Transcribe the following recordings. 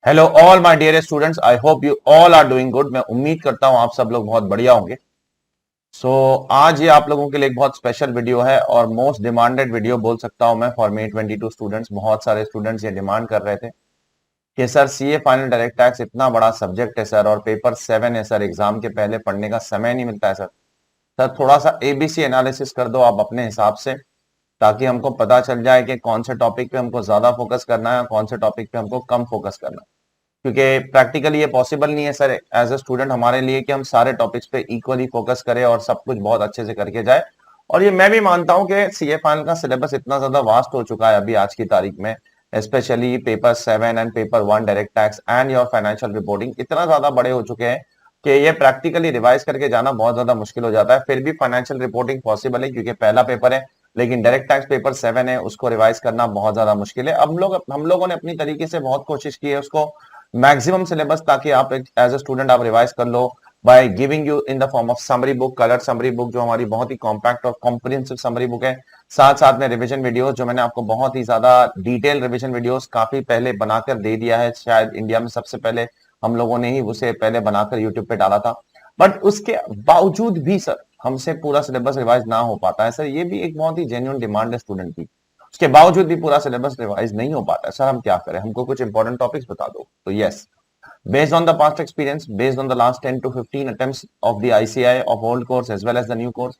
Hello all my dear students, I hope you all are doing good. मैं उम्मीद करता हूं आप सब लोग बहुत बढ़िया होंगे। आज ये आप लोगों के लिए एक बहुत स्पेशल वीडियो है और मोस्ट डिमांडेड वीडियो बोल सकता हूं मैं फॉर मे 22 स्टूडेंट्स। बहुत सारे स्टूडेंट्स ये डिमांड कर रहे थे कि sir CA final direct tax इतना बड़ा सब्जेक्ट है सर, और पेपर 7 है सर, एग्जाम के पहले पढ़ने का समय नहीं मिलता है सर। सर थोड़ा सा एबीसी एनालिसिस कर दो आप अपने हिसाब से, ताकि हमको पता चल जाए कि कौन से टॉपिक पे हमको ज्यादा फोकस करना है, कौन से टॉपिक पे हमको कम फोकस करना है। क्योंकि प्रैक्टिकली ये पॉसिबल नहीं है सर एज अ स्टूडेंट हमारे लिए कि हम सारे टॉपिक्स पे इक्वली फोकस करें और सब कुछ बहुत अच्छे से करके जाए। और ये मैं भी मानता हूं कि सीए फाइनल का सिलेबस इतना ज्यादा वास्ट हो चुका है अभी आज की तारीख में, specially paper 7 and paper 1 direct tax and your financial reporting इतना ज्यादा बड़े हो चुके हैं कि ये प्रैक्टिकली रिवाइज करके जाना बहुत ज्यादा मुश्किल हो जाता है। फिर भी फाइनेंशियल रिपोर्टिंग पॉसिबल है क्योंकि पहला पेपर है, लेकिन डायरेक्ट टैक्स पेपर 7 है, उसको रिवाइज करना बहुत ज्यादा मुश्किल है। हम लोगों ने अपनी तरीके से बहुत कोशिश की है उसको मैक्सिमम सिलेबस, ताकि आप एज अ स्टूडेंट आप रिवाइज कर लो by giving you in the form of summary book, colour summary book, जो हमारी बहुत ही कॉम्पैक्ट और कॉम्प्रिहेंसिव समरी बुक है। साथ साथ में रिवीजन वीडियोस, जो मैंने आपको बहुत ही ज्यादा डिटेल रिवीजन वीडियोस काफी पहले बनाकर दे दिया है। शायद इंडिया में सबसे पहले हम लोगों ने ही उसे पहले बनाकर यूट्यूब पे डाला था। बट उसके बावजूद भी सर हमसे पूरा सिलेबस रिवाइज ना हो पाता है सर। ये भी एक बहुत ही जेन्युइन डिमांड है स्टूडेंट की। उसके बावजूद भी पूरा सिलेबस रिवाइज नहीं हो पाता है सर, हम क्या करें? हमको कुछ इंपॉर्टेंट टॉपिक्स बता दो। तो yes, based on the past experience, based on the last 10 to 15 attempts of the ICI of old course as well as the new course,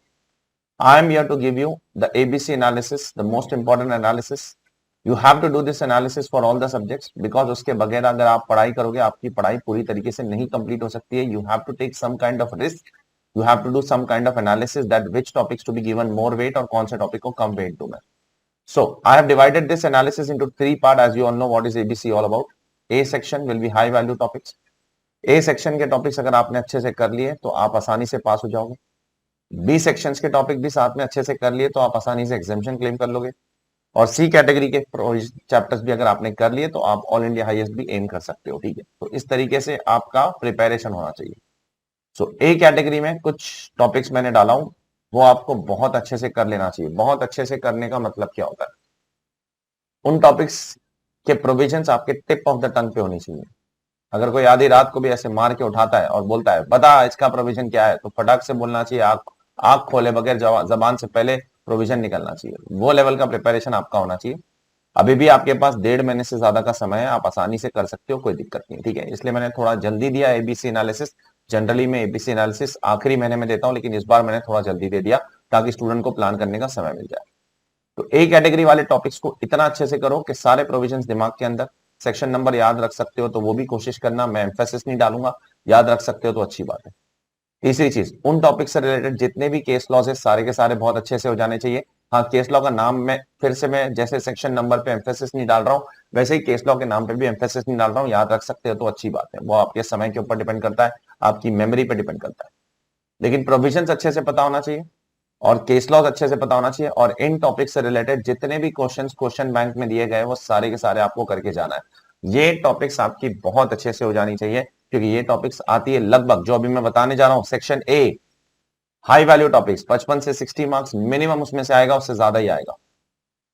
I am here to give you the ABC analysis, the most important analysis. You have to do this analysis for all the subjects because उसके बगैर अगर आप पढ़ाई करोगे आपकी पढ़ाई पूरी तरीके से नहीं कंप्लीट हो सकती है। You have to take some kind of risk. You have to do some kind of analysis that which topics to be given more weight और कौन से टॉपिक को कम weight दूं मैं। So I have divided this analysis into three parts. As you all know what is ABC all about. A section will be high value topics. A section के topics अगर आपने अच्छे से कर लिए तो आप आसानी से पास हो जाओगे। बी सेक्शंस के टॉपिक भी साथ में अच्छे से कर लिए तो आप आसानी से एग्जामिशन क्लेम कर लोगे। और सी कैटेगरी के चैप्टर्स भी अगर आपने कर लिए तो आप ऑल इंडिया हाईएस्ट भी एम कर सकते हो। ठीक है, तो इस तरीके से आपका प्रिपरेशन होना चाहिए। सो ए कैटेगरी में कुछ टॉपिक्स मैंने डाला हूं, वो आपको बहुत अच्छे से कर लेना चाहिए। बहुत अच्छे से करने का मतलब क्या होता है? उन टॉपिक्स के प्रोविजंस आपके टिप ऑफ द टंग पे होनी चाहिए। अगर कोई आधी रात को भी ऐसे मार के उठाता है और बोलता है बता इसका प्रोविजन क्या है, तो फटाक से बोलना चाहिए, आंख आंख खोले बगैर जबान से पहले प्रोविजन निकलना चाहिए। वो लेवल का प्रिपरेशन आपका होना चाहिए। अभी भी आपके पास 1.5 महीने से ज्यादा का समय है, आप आसानी से कर सकते हो, कोई दिक्कत नहीं। ठीक है, इसलिए मैंने थोड़ा जल्दी दिया एबीसी एनालिसिस। जनरली मैं एबीसी एनालिसिस आखिरी महीने में देता हूं, लेकिन इस बार मैंने थोड़ा जल्दी दे दिया ताकि स्टूडेंट को प्लान करने का समय मिल जाए। तो ए कैटेगरी वाले टॉपिक्स को इतना अच्छे से करो कि सारे प्रोविजंस दिमाग के अंदर। सेक्शन नंबर याद रख सकते हो तो वो भी कोशिश करना, मैं एम्फेसिस नहीं डालूंगा, याद रख सकते हो तो अच्छी बात है। तीसरी चीज, उन टॉपिक से रिलेटेड जितने भी केस लॉज है सारे के सारे बहुत अच्छे से हो जाने चाहिए। हाँ, केस लॉ का नाम मैं फिर से, मैं जैसे सेक्शन नंबर पे एम्फेसिस नहीं डाल रहा हूँ वैसे ही केस लॉ के नाम पे भी एम्फेसिस नहीं डाल रहा हूँ। याद रख सकते हो तो अच्छी बात है, वो आपके समय के ऊपर डिपेंड करता है, आपकी मेमोरी पे डिपेंड करता है। लेकिन प्रोविजंस अच्छे से पता होना चाहिए और केस लॉज अच्छे से पता होना चाहिए, और इन टॉपिक से रिलेटेड जितने भी क्वेश्चंस क्वेश्चन बैंक में दिए गए वो सारे के सारे आपको करके जाना है। ये टॉपिक्स आपकी बहुत अच्छे से हो जानी चाहिए, क्योंकि ये टॉपिक्स आती है लगभग, जो अभी मैं बताने जा रहा हूं section A high value topics, 55 से 60 मार्क्स मिनिमम उसमें से आएगा, उससे ज्यादा ही आएगा।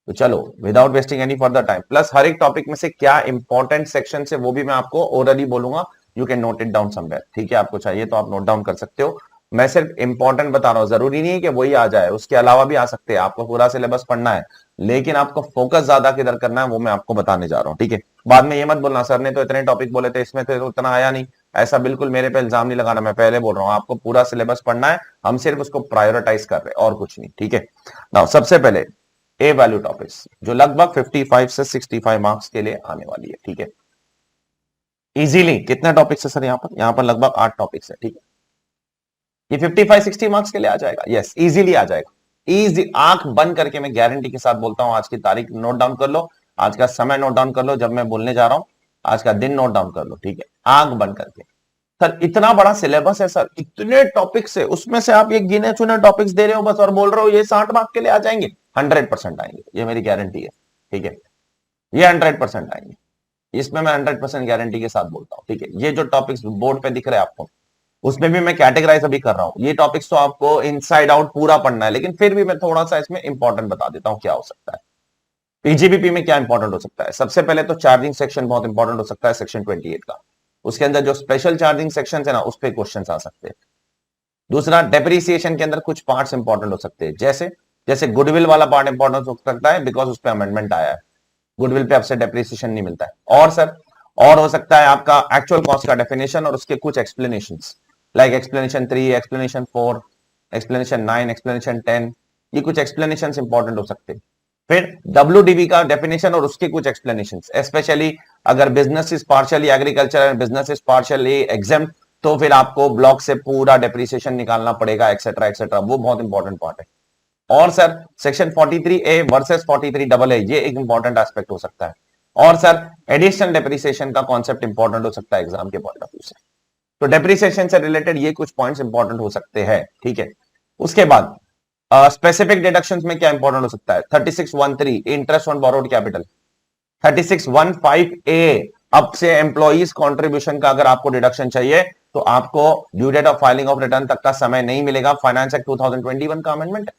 तो चलो without wasting any further time, plus हर एक टॉपिक में से क्या इंपॉर्टेंट सेक्शन से वो भी मैं आपको ओरली बोलूंगा। You can note it down somewhere. ठीक है, आपको चाहिए तो आप नोट डाउन कर सकते हो। मैं सिर्फ इंपॉर्टेंट बता रहा हूं, जरूरी नहीं है कि वही आ जाए, उसके अलावा भी आ सकते हैं। आपको पूरा सिलेबस पढ़ना है, लेकिन आपको फोकस ज्यादा किधर करना है वो मैं आपको बताने जा रहा हूं। ठीक है, बाद में ये मत बोलना सर ने तो इतने टॉपिक बोले थे इसमें तो उतना आया नहीं। ऐसा बिल्कुल मेरे पे इल्जाम नहीं लगाना, मैं पहले बोल रहा हूं आपको पूरा सिलेबस पढ़ना है, हम सिर्फ उसको प्रायोरिटाइज कर रहे हैं और कुछ नहीं। ठीक है, नाउ सबसे पहले ए वैल्यू टॉपिक्स जो लगभग 55 से 65 मार्क्स के लिए आने वाली है। ठीक है, इजीली कितने टॉपिक्स है सर? यहाँ पर लगभग 8 टॉपिक्स है। ठीक है, ये 55-60 मार्क्स के लिए आ जाएगा। यस, इजीली आ जाएगा। इजी, आंख बंद करके मैं गारंटी के साथ बोलता हूं। आज की तारीख नोट डाउन कर लो, आज का समय नोट डाउन कर लो, जब मैं बोलने जा रहा हूं आज का दिन नोट डाउन कर लो। ठीक है, आंख बंद करके। सर इतना बड़ा सिलेबस है सर, इतने टॉपिक्स है, उसमें से आप ये गिने चुने टॉपिक्स दे रहे हो बस, और बोल रहे हो ये 60 मार्क्स के लिए आ जाएंगे। 100% आएंगे, ये मेरी गारंटी है। ठीक है, ये 100% आएंगे, इसमें मैं 100% गारंटी के साथ बोलता हूं। ठीक है, ये जो टॉपिक्स बोर्ड पे दिख रहे हैं आपको, उसमें भी मैं कैटेगराइज अभी कर रहा हूं। ये टॉपिक्स तो आपको इनसाइड आउट पूरा पढ़ना है, लेकिन फिर भी मैं थोड़ा सा इसमें इंपॉर्टेंट बता देता हूं क्या हो सकता है। पीजीबीपी में क्या इंपॉर्टेंट हो सकता है? सबसे पहले तो चार्जिंग सेक्शन बहुत इंपॉर्टेंट हो सकता है सेक्शन 28 का। उसके अंदर जो स्पेशल चार्जिंग सेक्शन है ना, उस पर क्वेश्चन आ सकते हैं। दूसरा, डेप्रिसिएशन के अंदर कुछ पार्ट्स इंपॉर्टेंट हो सकते हैं, जैसे जैसे गुडविल वाला पार्ट इंपॉर्टेंट हो सकता है, बिकॉज उस पर अमेंडमेंट आया है, गुडविल पे आपसे डेप्रिसिएशन नहीं मिलता है। और सर, और हो सकता है आपका एक्चुअल कॉस्ट का डेफिनेशन और उसके कुछ explanations, like explanation 3, explanation 4, explanation 9, explanation 10, ये कुछ एक्सप्लेनेशंस इंपॉर्टेंट हो सकते हैं। फिर डब्ल्यूडीबी का डेफिनेशन और उसके कुछ एक्सप्लेनेशंस, स्पेशली अगर business is partially agriculture and business is partially exempt, तो फिर आपको ब्लॉक से पूरा डेप्रिसिएशन निकालना पड़ेगा, एक्सेट्रा एक्सेट्रा, वो बहुत इंपॉर्टेंट पार्ट है। और sir, section 43A versus 43AA, ये एक इंपॉर्टेंट एस्पेक्ट हो सकता है। और सर, एडिशनल डेप्रिसिएशन का कॉन्सेप्ट इंपॉर्टेंट हो सकता है एग्जाम के पॉइंट ऑफ व्यू से। तो डेप्रिसिएशन से रिलेटेड ये कुछ पॉइंट्स इंपॉर्टेंट हो सकते हैं, ठीक है। उसके बाद स्पेसिफिक डिडक्शंस में क्या इंपॉर्टेंट हो सकता है? 3613 interest on borrowed capital, 3615A अब से एम्प्लॉइज कॉन्ट्रीब्यूशन का अगर आपको डिडक्शन चाहिए तो आपको due date of filing of return तक का समय नहीं मिलेगा। फाइनेंस एक्ट 2021 का अमेंडमेंट है,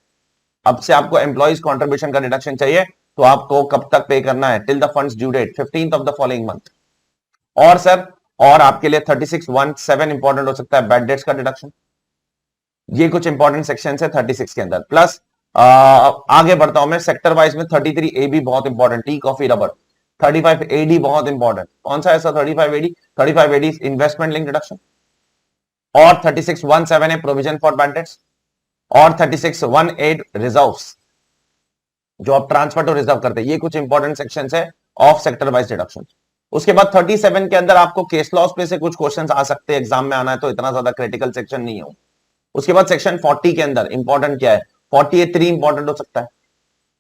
अब से आपको एम्प्लॉइज कॉन्ट्रीब्यूशन का डिडक्शन चाहिए तो आपको कब तक पे करना है? Till the funds due date 15th of the following month. और सर, और आपके लिए 3617 इंपॉर्टेंट हो सकता है, बैड डेट्स का डिडक्शन। ये कुछ इंपॉर्टेंट सेक्शन है 36 के अंदर। प्लस आगे बढ़ता हूं मैं, सेक्टर वाइज में 33AB बहुत important, tea coffee rubber. 35AD बहुत इंपॉर्टेंट, कौन सा ऐसा 35AD? 35AD investment link deduction. और 3617 है प्रोविजन फॉर बैड डेट्स। और 3618 रिजर्व्स, जो आप ट्रांसफर टू रिजर्व करते हैं। ये कुछ इंपॉर्टेंट सेक्शंस है ऑफ सेक्टर वाइज डिडक्शन। उसके बाद 37 के अंदर आपको केस लॉस पे से कुछ क्वेश्चंस आ सकते हैं, एग्जाम में आना है तो इतना ज्यादा क्रिटिकल सेक्शन नहीं हो। उसके बाद सेक्शन 40 के अंदर इंपॉर्टेंट क्या है? 48(3) इंपॉर्टेंट हो सकता है।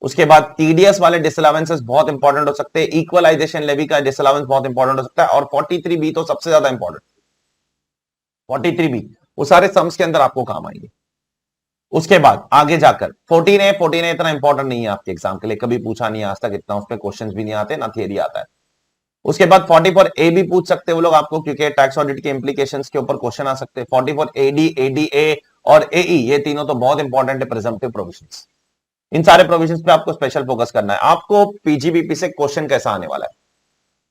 उसके बाद टीडीएस वाले डिसअलावेंसेस बहुत इंपॉर्टेंट हो सकते हैं, इक्वलाइजेशन लेवी का डिसअलावेंस बहुत इंपॉर्टेंट हो सकता है। और 43B तो सबसे ज्यादा इंपॉर्टेंट, 43B वो सारे सम्स के अंदर आपको काम आएंगे। उसके बाद आगे जाकर 14A इतना इंपॉर्टेंट नहीं है आपके एग्जाम के लिए, कभी पूछा नहीं आज तक इतना, उस पर क्वेश्चंस भी नहीं आते, ना थियरी आता है। उसके बाद 44A भी पूछ सकते हैं वो लोग आपको, क्योंकि टैक्स ऑडिट के इंप्लीकेशंस के ऊपर क्वेश्चन आ सकते हैं। 44AD, ADA और AE, ये तीनों तो बहुत इंपॉर्टेंट है, प्रिजम्पटिव प्रोविजंस। इन सारे प्रोविजंस पे आपको स्पेशल फोकस करना है। आपको पीजीबीपी से क्वेश्चन कैसा आने वाला है?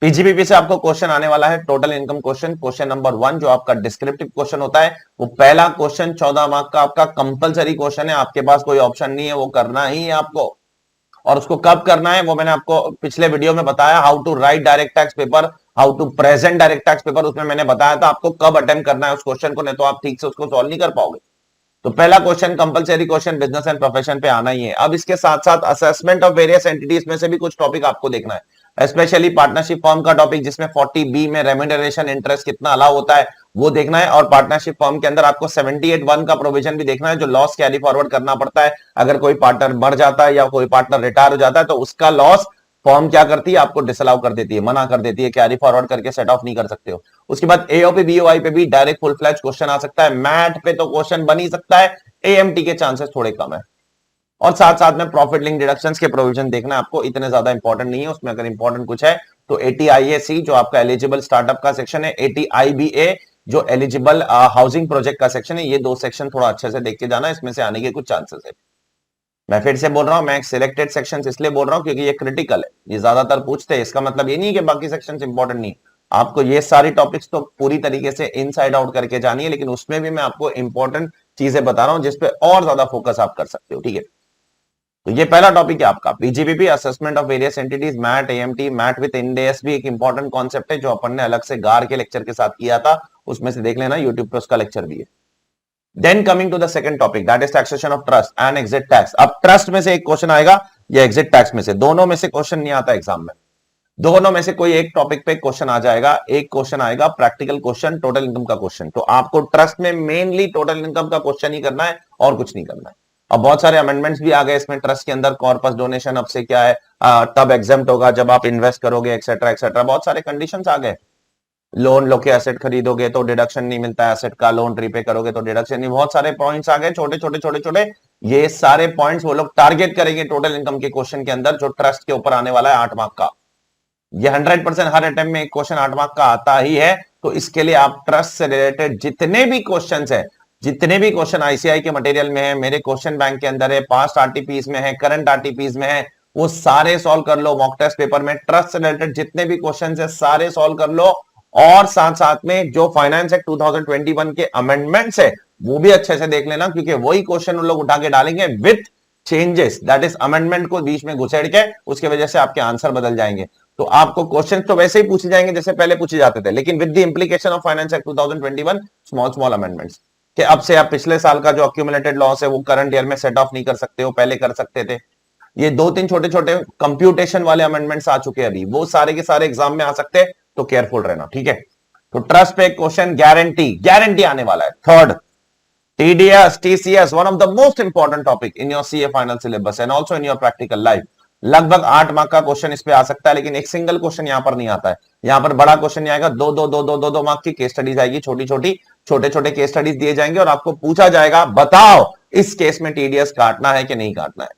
पीजीबीपी से आपको क्वेश्चन आने वाला है total income question, question number 1 जो आपका डिस्क्रिप्टिव क्वेश्चन होता है, वो पहला क्वेश्चन 14 मार्क का आपका कंपलसरी क्वेश्चन है, आपके पास कोई ऑप्शन नहीं है, वो करना ही है आपको। और उसको कब करना है वो मैंने आपको पिछले वीडियो में बताया, how to write direct tax paper, how to present direct tax paper, उसमें मैंने बताया था आपको कब अटेम्प्ट करना है उस क्वेश्चन को, नहीं तो आप ठीक से उसको सॉल्व नहीं कर पाओगे। तो पहला question compulsory question business and profession पे आना ही है। अब इसके साथ साथ असेसमेंट ऑफ वेरियस एंटिटीज में से भी कुछ टॉपिक आपको देखना है, स्पेशली पार्टनरशिप फर्म का टॉपिक, जिसमें 40B में रेम्यूनरेशन इंटरेस्ट कितना अलाउ होता है वो देखना है। और पार्टनरशिप फर्म के अंदर आपको 78(1) का प्रोविजन भी देखना है, जो लॉस कैरी फॉरवर्ड करना पड़ता है अगर कोई पार्टनर मर जाता है या कोई पार्टनर रिटायर हो जाता है, तो उसका लॉस फॉर्म क्या करती है, आपको डिसअलाउ कर देती है, मना कर देती है, कैरी फॉरवर्ड करके सेट ऑफ नहीं कर सकते हो। उसके बाद एओपी बीओआई पे भी डायरेक्ट फुल फ्लैश क्वेश्चन आ सकता है, मैट पे तो क्वेश्चन बन ही सकता है, एएमटी के चांसेस थोड़े कम है। और साथ साथ में प्रॉफिट लिंक डिडक्शंस के प्रोविजन देखना है आपको, इतने ज्यादा इंपॉर्टेंट नहीं है, उसमें अगर इंपॉर्टेंट कुछ है तो एटीआईएसी जो आपका एलिजिबल स्टार्टअप का सेक्शन है, एटीआईबीए जो एलिजिबल हाउसिंग प्रोजेक्ट का सेक्शन है, ये दो सेक्शन थोड़ा अच्छे से देख के जाना, इसमें से आने के कुछ चांसेस है। मैं फिर से बोल रहा हूं, मैं सिलेक्टेड सेक्शंस इसलिए बोल रहा हूं क्योंकि ये क्रिटिकल है, ये ज्यादातर पूछते हैं, इसका मतलब ये नहीं कि बाकी सेक्शंस इंपॉर्टेंट नहीं। आपको ये सारी टॉपिक्स तो पूरी तरीके से इनसाइड आउट करके जानी है, लेकिन उसमें भी मैं आपको इंपॉर्टेंट चीजें बता रहा हूं जिसपे और ज्यादा फोकस आप कर सकते हो, ठीक है। तो ये पहला टॉपिक है आपका PGBP, assessment of various entities, MAT, AMT, MAT with Ind AS भी एक इंपॉर्टेंट कॉन्सेप्ट है जो अपन ने अलग से गार के लेक्चर के साथ किया था, उसमें से देख लेना, यूट्यूब पे उसका लेक्चर भी है। Then coming to the second topic, that is taxation of trust and exit tax. अब ट्रस्ट में से एक क्वेश्चन आएगा या एग्जिट टैक्स में से, दोनों में से क्वेश्चन नहीं आता एग्जाम में, दोनों में से कोई एक टॉपिक पे क्वेश्चन आ जाएगा। एक क्वेश्चन आएगा प्रैक्टिकल क्वेश्चन, टोटल इनकम का क्वेश्चन, तो आपको ट्रस्ट में मेनली टोटल इनकम का क्वेश्चन ही करना है और कुछ नहीं करना है। अब बहुत सारे अमेंडमेंट्स भी आ गए इसमें, ट्रस्ट के अंदर कॉर्पस डोनेशन अब से क्या है, तब एग्जेम्प्ट होगा जब आप इन्वेस्ट करोगे, एक्सेट्रा एक्सेट्रा, बहुत सारे कंडीशंस आ गए। लोन लो के एसेट खरीदोगे तो डिडक्शन नहीं मिलता है एसेट का, लोन रीपे करोगे तो डिडक्शन नहीं, बहुत सारे पॉइंट्स आ गए, छोटे छोटे छोटे छोटे, ये सारे पॉइंट्स वो लोग टारगेट करेंगे टोटल इनकम के क्वेश्चन के अंदर, जो ट्रस्ट के ऊपर आने वाला है 8 मार्क का। ये 100% हर अटेम्प्ट में एक क्वेश्चन 8 मार्क का आता ही है, तो इसके लिए आप ट्रस्ट से रिलेटेड जितने भी क्वेश्चन है, जितने भी क्वेश्चन आईसीआई के मटेरियल में है, मेरे क्वेश्चन बैंक के अंदर है, पास्ट आरटीपीस में है, करंट आरटीपीस में है, वो सारे सॉल्व कर लो मॉक टेस्ट पेपर में। ट्रस्ट से रिलेटेड जितने भी क्वेश्चन है सारे सॉल्व कर लो, और साथ साथ में जो फाइनेंस एक्ट 2021 के अमेंडमेंट्स है वो भी अच्छे से देख लेना, क्योंकि वही क्वेश्चन उन लोग उठा के डालेंगे with changes, that is amendment को बीच में घुसेड़ के, उसकी वजह से आपके आंसर बदल जाएंगे। तो आपको क्वेश्चन तो वैसे ही पूछे जाएंगे जैसे पहले पूछे जाते थे, लेकिन with the implication of finance act 2021 small small amendments, कि अब से आप पिछले साल का जो अक्यूमुलेटेड लॉस है वो करंट ईयर में सेट ऑफ नहीं कर सकते हो, पहले कर सकते थे। ये 2-3 छोटे छोटे कंप्यूटेशन वाले अमेंडमेंट्स आ चुके हैं अभी, वो सारे के सारे एग्जाम में आ सकते हैं, तो केयरफुल रहना, ठीक है। तो ट्रस्ट पे क्वेश्चन गारंटी आने वाला है। Third, TDS, TCS, one of the most important topic in your CA final syllabus and also in your practical life। लगभग 8 मार्क का क्वेश्चन इस पे आ सकता है, लेकिन एक सिंगल क्वेश्चन यहां पर नहीं आता है। यहां पर बड़ा क्वेश्चन नहीं आएगा, दो मार्क की केस स्टडीज आएगी, छोटे छोटे केस स्टडीज दिए जाएंगे और आपको पूछा जाएगा बताओ इस केस में TDS काटना है कि नहीं काटना है,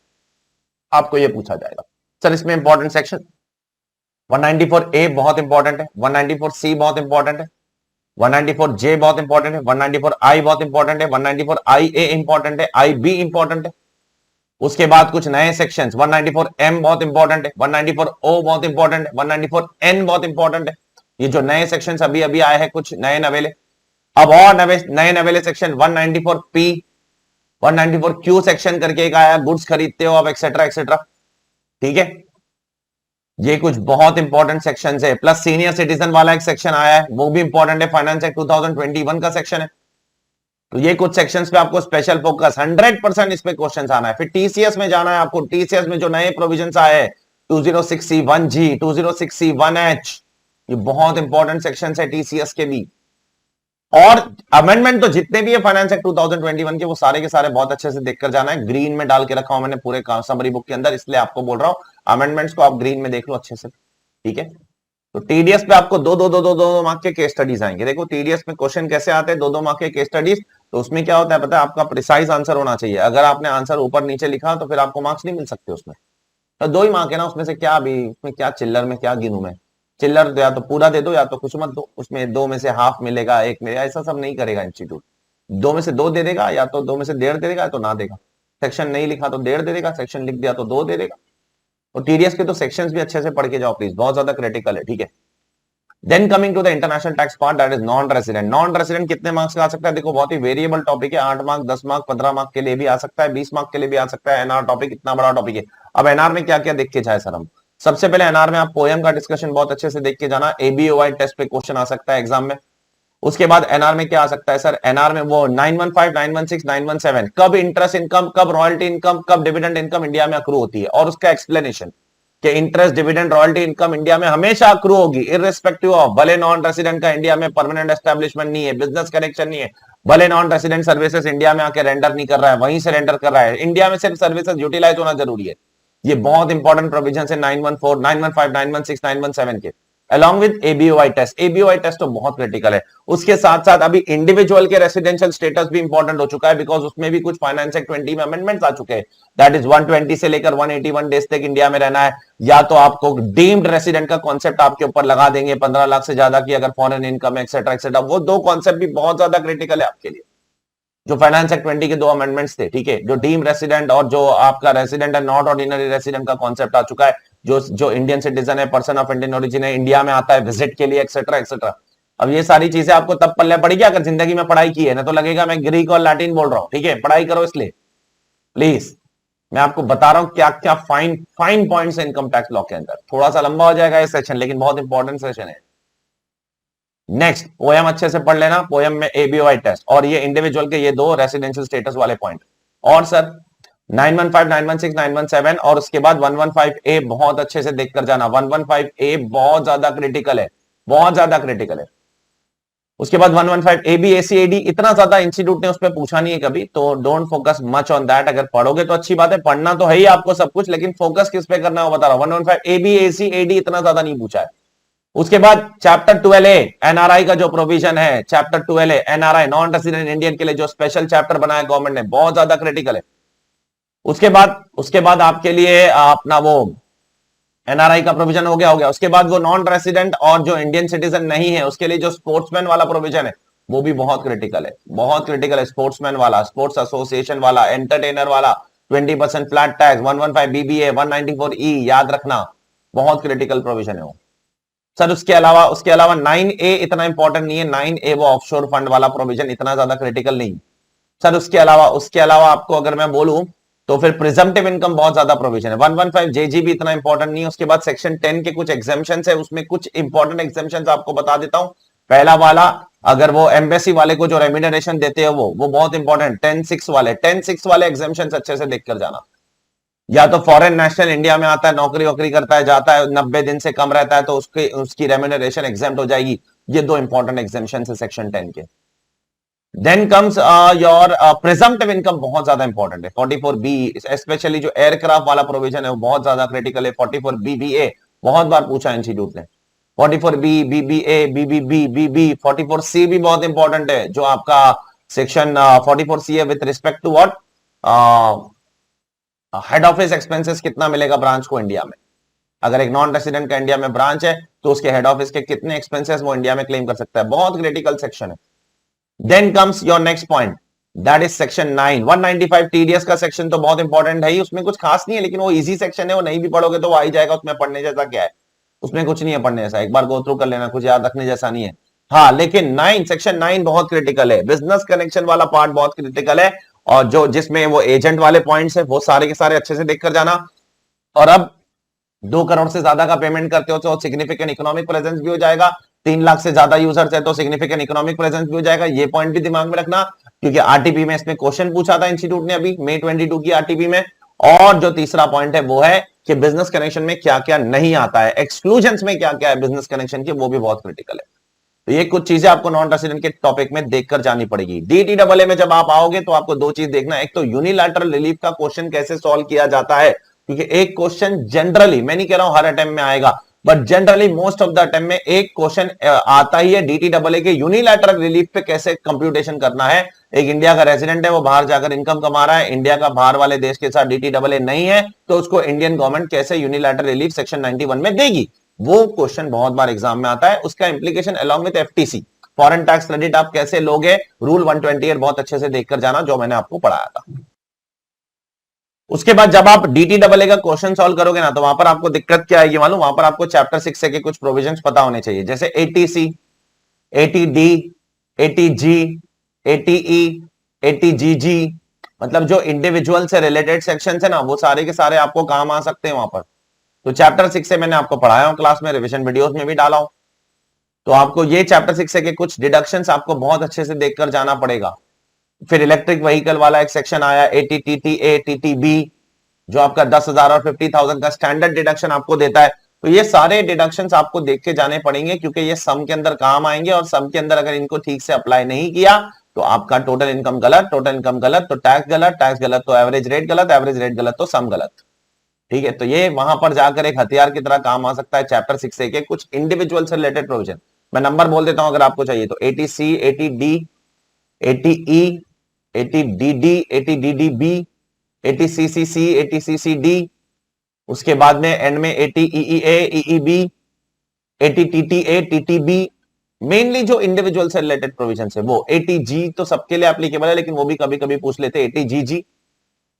आपको यह पूछा जाएगा। सर इसमें इंपॉर्टेंट सेक्शन 194A बहुत इंपॉर्टेंट है, 194C बहुत इंपॉर्टेंट है, 194J बहुत इंपॉर्टेंट है, 194I बहुत इंपॉर्टेंट है, 194IA इंपॉर्टेंट है, IB इंपॉर्टेंट है। उसके बाद कुछ नए सेक्शंस, 194M बहुत इंपॉर्टेंट है, 194O बहुत इंपॉर्टेंट है, 194N बहुत इंपॉर्टेंट है। ये जो नए सेक्शंस अभी अभी आए हैं कुछ नए नवेले, अब और नए नवेले सेक्शन 194P, 194Q सेक्शन करके एक आया, गुड्स खरीदते हो अब एक्सेट्रा एक्सेट्रा, ठीक है। ये कुछ बहुत इंपॉर्टेंट सेक्शंस है, प्लस सीनियर सिटीजन वाला एक सेक्शन आया है, वो भी इंपॉर्टेंट है, फाइनेंस एक्ट 2021 का सेक्शन है। तो ये कुछ सेक्शंस पे आपको स्पेशल फोकस 100% इस पे क्वेश्चंस आना है। फिर टीसीएस में जाना है आपको, टीसीएस में जो नए प्रोविजंस आए हैं 206C1G, 206C1H, ये बहुत इंपॉर्टेंट सेक्शंस है टीसीएस के भी। और अमेंडमेंट तो जितने भी है फाइनेंस एक्ट 2021 के, वो सारे के सारे बहुत अच्छे से देखकर जाना है। ग्रीन में डाल के रखा हूं मैंने पूरे समरी बुक के अंदर, इसलिए आपको बोल रहा हूं अमेंडमेंट्स को आप ग्रीन में देख लो अच्छे से, ठीक है। तो टीडीएस पे आपको दो मार्क के केस स्टडीज आएंगे। देखो टीडीएस में क्वेश्चन कैसे आते हैं, 2 मार्क के केस स्टडीज। तो उसमें क्या होता है पता है, आपका प्रिसाइज आंसर होना चाहिए। अगर आपने आंसर ऊपर नीचे लिखा तो फिर आपको मार्क्स नहीं मिल सकते उसमें। तो 2 ही मार्क है ना, उसमें से क्या अभी उसमें क्या चिल्लर में क्या गिनूं मैं, चिल्लर या तो पूरा दे दो या तो कुछ मत दो, उसमें 2 में से हाफ मिलेगा, 1 मिलेगा, ऐसा सब नहीं करेगा इंस्टीट्यूट। 2 में से 2 दे देगा, या तो 2 में से 1.5 दे देगा, तो ना देगा। सेक्शन नहीं लिखा तो 1.5 दे देगा, सेक्शन लिख दिया तो 2 दे देगा। और टीडीएस के तो सेक्शंस भी अच्छे से पढ़ के जाओ प्लीज, बहुत ज्यादा क्रिटिकल है, ठीक है। Then coming to the international tax part, that is non resident. Non resident कितने मार्क्स का आ सकता है, देखो बहुत ही वेरिएबल टॉपिक है, 8 मार्क, 10 मार्क, 15 मार्क के लिए भी आ सकता है, 20 मार्क के लिए भी आ सकता है। एनआर टॉपिक इतना बड़ा टॉपिक है। अब एनआर में क्या क्या देख के जाए सर हम, सबसे पहले एनआर में आप पोएम का डिस्कशन बहुत अच्छे से देख के जाना, एबीओआई टेस्ट पे क्वेश्चन आ सकता है एग्जाम में। उसके बाद एनआर में क्या आ सकता है सर, एनआर में वो 915, 916, 917, कब इंटरेस्ट इनकम, कब रॉयल्टी इनकम, कब डिविडेंड इनकम इंडिया में अक्रू होती है, और उसका एक्सप्लेनेशन कि interest, dividend, royalty income India में हमेशा अक्रू होगी इररिस्पेक्टिव ऑफ, भले नॉन रेसिडेंट का इंडिया में परमानेंट एस्टेब्लिशमेंट नहीं है, बिजनेस कनेक्शन नहीं है, भले नॉन रेसिडेंट सर्विसेज इंडिया में आके रेंडर नहीं कर रहा है, वहीं से रेंडर कर रहा है, इंडिया में सिर्फ सर्विसेज यूटिलाइज होना जरूरी है। ये बहुत इंपॉर्टेंट प्रोविजन है 914, 915, 916, 917 के, अलॉन्ग विद एबीओआई टेस्ट। एबीओआई टेस्ट तो बहुत क्रिटिकल है। उसके साथ साथ अभी इंडिविजुअल के रेसिडेंशियल स्टेटस भी इंपॉर्टेंट हो चुका है, बिकॉज उसमें भी कुछ फाइनेंस एक्ट 20 में अमेंडमेंट्स आ चुके हैं। दैट इज 120 से लेकर 181 डेज तक इंडिया में रहना है, या तो आपको डीम्ड रेसिडेंट का कॉन्सेप्ट आपके ऊपर लगा देंगे 15 लाख से ज्यादा की अगर फॉरेन इनकम एक्सेट्रा एक्सेट्रा। वो 2 कॉन्सेप्ट भी बहुत ज्यादा क्रिटिकल है आपके लिए, जो फाइनेंस एक्ट 20 के 2 अमेंडमेंट्स थे, ठीक है। जो डीम रेसिडेंट और जो आपका रेसिडेंट है नॉट ऑर्डिनरी रेसिडेंट का कॉन्सेप्ट आ चुका है, जो इंडियन सिटीजन है, पर्सन ऑफ इंडियन ओरिजिन है, इंडिया में आता है विजिट के लिए एक्सेट्रा एक्सेट्रा। अब ये सारी चीजें आपको तब पल्ले पड़ेगी अगर जिंदगी में पढ़ाई की है ना, तो लगेगा मैं ग्रीक और लैटिन बोल रहा हूं, ठीक है। पढ़ाई करो इसलिए प्लीज, मैं आपको बता रहा हूं क्या क्या फाइन पॉइंट्स है इनकम टैक्स लॉ के अंदर। थोड़ा सा लंबा हो जाएगा ये सेशन, लेकिन बहुत इंपॉर्टेंट सेशन है। नेक्स्ट पोएम अच्छे से पढ़ लेना, पोएम में एबीओआई टेस्ट और ये इंडिविजुअल के ये 2 रेसिडेंशियल स्टेटस वाले पॉइंट। और सर 915, 916, 917 और उसके बाद 115A बहुत अच्छे से देखकर जाना। 115A बहुत ज्यादा क्रिटिकल है, बहुत ज्यादा क्रिटिकल है। उसके बाद 115AB, ACAD इतना ज्यादा इंस्टीट्यूट ने उस पर पूछा नहीं है कभी, तो don't focus much on that. अगर पढ़ोगे तो अच्छी बात है, पढ़ना तो है ही आपको सब कुछ, लेकिन फोकस किस पे करना है वो बता रहा हूं। 115AB, ACAD इतना ज्यादा नहीं पूछा है। उसके बाद चैप्टर 12A एनआरआई का जो प्रोविजन है, chapter 12A NRI non resident Indian के लिए जो स्पेशल चैप्टर बनाया गवर्नमेंट ने, बहुत ज्यादा क्रिटिकल है। उसके बाद आपके लिए अपना वो एनआरआई का प्रोविजन हो गया। उसके बाद वो नॉन रेसिडेंट और जो इंडियन सिटीजन नहीं है उसके लिए जो स्पोर्ट्समैन वाला प्रोविजन है वो भी बहुत क्रिटिकल है, बहुत क्रिटिकल है। स्पोर्ट्समैन वाला, स्पोर्ट्स एसोसिएशन वाला, एंटरटेनर वाला, 20% फ्लैट टैक्स, 115 बीबीए, 194 ई, याद रखना बहुत क्रिटिकल प्रोविजन है वो। सर उसके अलावा 9A इतना इंपॉर्टेंट नहीं है, 9A वो ऑफशोर फंड वाला प्रोविजन इतना ज्यादा क्रिटिकल नहीं। सर उसके अलावा आपको अगर मैं बोलूं तो फिर प्रिजम्पटिव इनकम बहुत ज्यादा प्रोविजन है। 115 जेजी भी इतना इंपॉर्टेंट नहीं है। उसके बाद सेक्शन 10 के कुछ एग्जाम्पशंस है, उसमें कुछ इंपॉर्टेंट एग्जाम्पशंस आपको बता देता हूं। पहला वाला, अगर वो एम्बेसी वाले को जो रेम्यूनरेशन देते हैं वो बहुत इंपॉर्टेंट, 10(6) वाले एग्जाम्पशंस अच्छे से देखकर जाना। या तो फॉरेन नेशनल इंडिया में आता है, नौकरी वोकरी करता है, जाता है, 90 दिन से कम रहता है तो उसकी रेम्यूनरेशन एग्जेम्प्ट हो जाएगी। ये दो इंपॉर्टेंट एग्जाम्पशन है सेक्शन 10 के। Then comes your presumptive income, बहुत ज्यादा इंपॉर्टेंट है। 44B स्पेशली जो एयरक्राफ्ट वाला प्रोविजन है वो बहुत ज्यादा क्रिटिकल है। 44BBA बहुत बार पूछा इंस्टीट्यूट ने। 44B, BBA, BBB, BB, 44C भी बहुत इंपॉर्टेंट है, जो आपका सेक्शन 44C है with respect to what, head office expenses कितना मिलेगा ब्रांच को इंडिया में। अगर एक नॉन रेसिडेंट का इंडिया में ब्रांच है तो उसके हेड ऑफिस के कितने एक्सपेंसेस वो इंडिया में क्लेम कर सकता है, बहुत क्रिटिकल सेक्शन है। Then comes your next point, that is section 9। 195 TDS का सेक्शन तो बहुत इंपॉर्टेंट है ही, उसमें कुछ खास नहीं है, लेकिन वो इजी सेक्शन है, वो नहीं भी पढ़ोगे तो वो आ ही जाएगा। उसमें पढ़ने जैसा क्या है, उसमें कुछ नहीं है पढ़ने जैसा, एक बार गो थ्रू कर लेना, कुछ याद रखने जैसा नहीं है। हाँ, लेकिन सेक्शन 9 बहुत क्रिटिकल है। बिजनेस कनेक्शन वाला पार्ट बहुत क्रिटिकल है, और जो जिसमें वो एजेंट वाले पॉइंट्स है वो सारे के सारे अच्छे से देख कर जाना। और अब 2 करोड़ से ज्यादा का पेमेंट करते हो तो सिग्निफिकेंट इकोनॉमिक प्रेजेंस भी हो जाएगा। 3 लाख से ज्यादा यूजर्स है तो सिग्निफिकेंट इकोनॉमिक प्रेजेंस भी हो जाएगा। ये पॉइंट भी दिमाग में रखना, क्योंकि आरटीपी में इसमें क्वेश्चन पूछा था इंस्टीट्यूट ने अभी मई 22 की आरटीपी में। और जो तीसरा पॉइंट है वो है कि बिजनेस कनेक्शन में क्या क्या नहीं आता है, एक्सक्लूजन में क्या क्या है बिजनेस कनेक्शन की, वो भी बहुत क्रिटिकल है। तो ये कुछ चीजें आपको नॉन रेसिडेंट के टॉपिक में देखकर जानी पड़ेगी। डीटीडब्ल्यूए में जब आप आओगे तो आपको 2 चीज देखना है, एक तो यूनिलैटरल रिलीफ का क्वेश्चन कैसे सॉल्व किया जाता है, क्योंकि एक क्वेश्चन जनरली, मैं नहीं कह रहा हूं हर अटेम्प्ट में आएगा, but generally most of the attempt में एक क्वेश्चन आता ही है डीटीडब्ल्यूए के यूनिलैटरल रिलीफ पे कैसे कंप्यूटेशन करना है। एक इंडिया का रेजिडेंट है, वो बाहर जाकर इनकम कमा रहा है, इंडिया का बाहर वाले देश के साथ डीटीडब्ल्यूए नहीं है, तो उसको इंडियन गवर्नमेंट कैसे यूनिलैटरल रिलीफ सेक्शन 91 में देगी। वो क्वेश्चन बहुत बार एग्जाम में आता है। उसका implication along with FTC, foreign tax credit आप कैसे लोगे, रूल 128 बहुत अच्छे से देखकर जाना, जो मैंने आपको पढ़ाया था। उसके बाद जब आप डीटीडब्ल्यूए का क्वेश्चन सॉल्व करोगे ना, तो वहां पर आपको दिक्कत क्या आएगी मालूम, वहां पर आपको चैप्टर 6 से के कुछ प्रोविजंस पता होने चाहिए, जैसे एटीसी, एटीडी, एटीजी, एटीई, एटीजीजी, मतलब जो इंडिविजुअल से रिलेटेड सेक्शन है ना, वो सारे के सारे आपको काम आ सकते हैं वहां पर। तो चैप्टर 6 से मैंने आपको पढ़ाया हूं क्लास में, रिविजन वीडियोस में भी डाला हूं। तो आपको ये चैप्टर 6 से के कुछ डिडक्शंस आपको बहुत अच्छे से देखकर जाना पड़ेगा। फिर इलेक्ट्रिक व्हीकल वाला एक सेक्शन आया, एटीटीटीए, टीटीबी, जो आपका 10,000 और 50,000 का स्टैंडर्ड डिडक्शन आपको देता है। तो ये सारे डिडक्शंस आपको देख के जाने पड़ेंगे, क्योंकि ये सम के अंदर काम आएंगे, और सम के अंदर अगर इनको ठीक से अप्लाई नहीं किया तो आपका टोटल इनकम गलत, टोटल इनकम गलत तो टैक्स गलत, टैक्स गलत तो एवरेज रेट गलत, एवरेज रेट गलत तो सम गलत। ठीक है, तो ये वहां पर जाकर एक हथियार की तरह काम आ सकता है चैप्टर 6 से के कुछ इंडिविजुअल से रिलेटेड प्रोविजन। मैं नंबर बोल देता हूं अगर आपको चाहिए तो, एटीसी, एटीडी, एटीई, एटीडीडी, एटीडीडीबी, एटीसीसीसी, एटीसीसीडी, उसके बाद में एंड में एटीईईए, ईईबी, एटीटीटीए, टीटीबी। मेनली जो इंडिविजुअल से रिलेटेड प्रोविजन है वो, एटीजी तो सबके लिए एप्लीकेबल है, लेकिन वो भी कभी कभी पूछ लेते हैं एटीजीजी।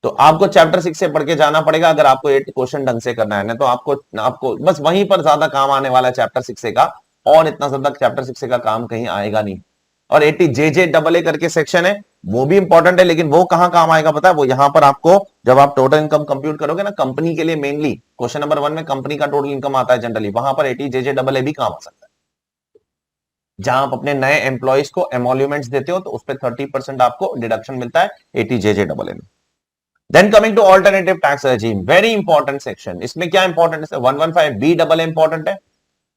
तो आपको चैप्टर 6 से पढ़ के जाना पड़ेगा अगर आपको ये क्वेश्चन ढंग से करना है, ना तो आपको बस वहीं पर ज्यादा काम आने वाला है चैप्टर 6 का, और इतना ज्यादा चैप्टर 6 का काम कहीं आएगा नहीं। और एटीजेजेडब्ल्यूए करके सेक्शन है, वो भी इंपॉर्टेंट है, लेकिन वो कहां काम आएगा पता है, वो यहां पर आपको जब आप टोटल इनकम कंप्यूट करोगे ना कंपनी के लिए, मेनली क्वेश्चन नंबर 1 में कंपनी का टोटल इनकम आता है जनरली, वहां पर एटीजेजेडब्ल्यूए भी काम आ सकता है। जहां आप अपने नए एम्प्लॉइज को एमोल्यूमेंट्स देते हो तो उस पर 30% आपको डिडक्शन मिलता है एटीजेजेडब्ल्यूए में। Then coming to alternative tax regime, very important section. इसमें क्या इंपॉर्टेंट है, 115B डबल इंपॉर्टेंट है,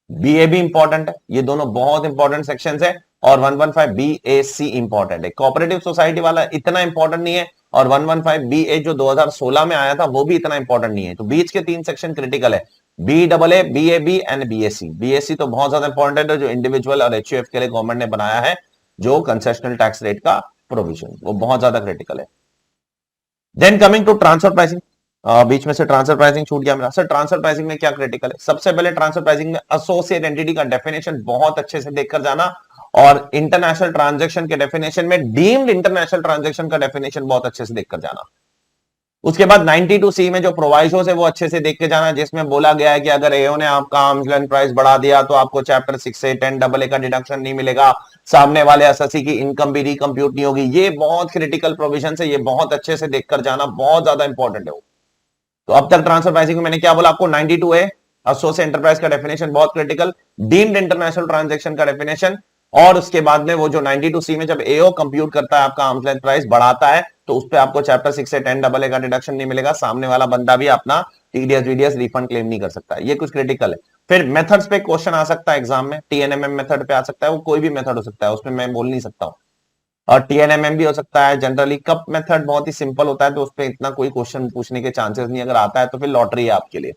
बीए भी इंपॉर्टेंट है, ये दोनों बहुत इंपॉर्टेंट सेक्शंस है। और 115BAC इंपॉर्टेंट है। कोऑपरेटिव सोसाइटी वाला इतना इंपॉर्टेंट नहीं है, और 115BA जो 2016 में आया था वो भी इतना इंपॉर्टेंट नहीं है। तो बीच के 3 सेक्शन क्रिटिकल है, BAA, BAB and BAC। BAC तो बहुत ज्यादा इंपॉर्टेंट है, जो इंडिविजुअल और HUF के लिए गवर्नमेंट ने बनाया है, जो कंसेशनल टैक्स रेट का प्रोविजन, वो बहुत ज्यादा क्रिटिकल है। Then coming to transfer pricing, बीच में से ट्रांसफर प्राइसिंग छूट गया मेरा। सर ट्रांसफर प्राइसिंग में क्या क्रिटिकल है, सबसे पहले ट्रांसफर प्राइसिंग में एसोसिएट एंटिटी का डेफिनेशन बहुत अच्छे से देखकर जाना, और इंटरनेशनल ट्रांजैक्शन के डेफिनेशन में डीम्ड इंटरनेशनल ट्रांजैक्शन का डेफिनेशन बहुत अच्छे से देखकर जाना। उसके बाद 92C में जो प्रोवाइजोस है वो अच्छे से देख के जाना, जिसमें बोला गया है कि अगर एओ ने आपका आर्म्स लेंथ प्राइस बढ़ा दिया तो आपको चैप्टर 6 से 10AA का डिडक्शन नहीं मिलेगा, सामने वाले एसएससी की इनकम भी रिकम्प्यूट नहीं होगी। ये बहुत क्रिटिकल प्रोविजन है, ये बहुत अच्छे से देखकर जाना, बहुत ज्यादा इंपॉर्टेंट है वो। तो अब तक ट्रांसफर प्राइसिंग में मैंने क्या बोला आपको, 92A एसोसिएट एंटरप्राइज का डेफिनेशन बहुत क्रिटिकल, डीम्ड इंटरनेशनल ट्रांजैक्शन का डेफिनेशन, और उसके बाद में वो जो 92C में जब एओ कंप्यूट करता है आपका आर्म्स लेंथ प्राइस बढ़ाता है तो उस पे आपको चैप्टर 6 से 10AA का डिडक्शन नहीं मिलेगा, सामने वाला बंदा भी अपना टीडीएस वीडीएस रिफंड क्लेम नहीं कर सकता। ये कुछ क्रिटिकल है। फिर मेथड्स पे क्वेश्चन आ सकता है एग्जाम में, टीएनएमएम मेथड पे आ सकता है, वो कोई भी मेथड हो सकता है, उसमें मैं बोल नहीं सकता हूँ। और टीएनएमएम भी हो सकता है। जनरली कप मेथड बहुत ही सिंपल होता है तो उस पर इतना कोई क्वेश्चन पूछने के चांसेस नहीं, अगर आता है तो फिर लॉटरी है आपके लिए।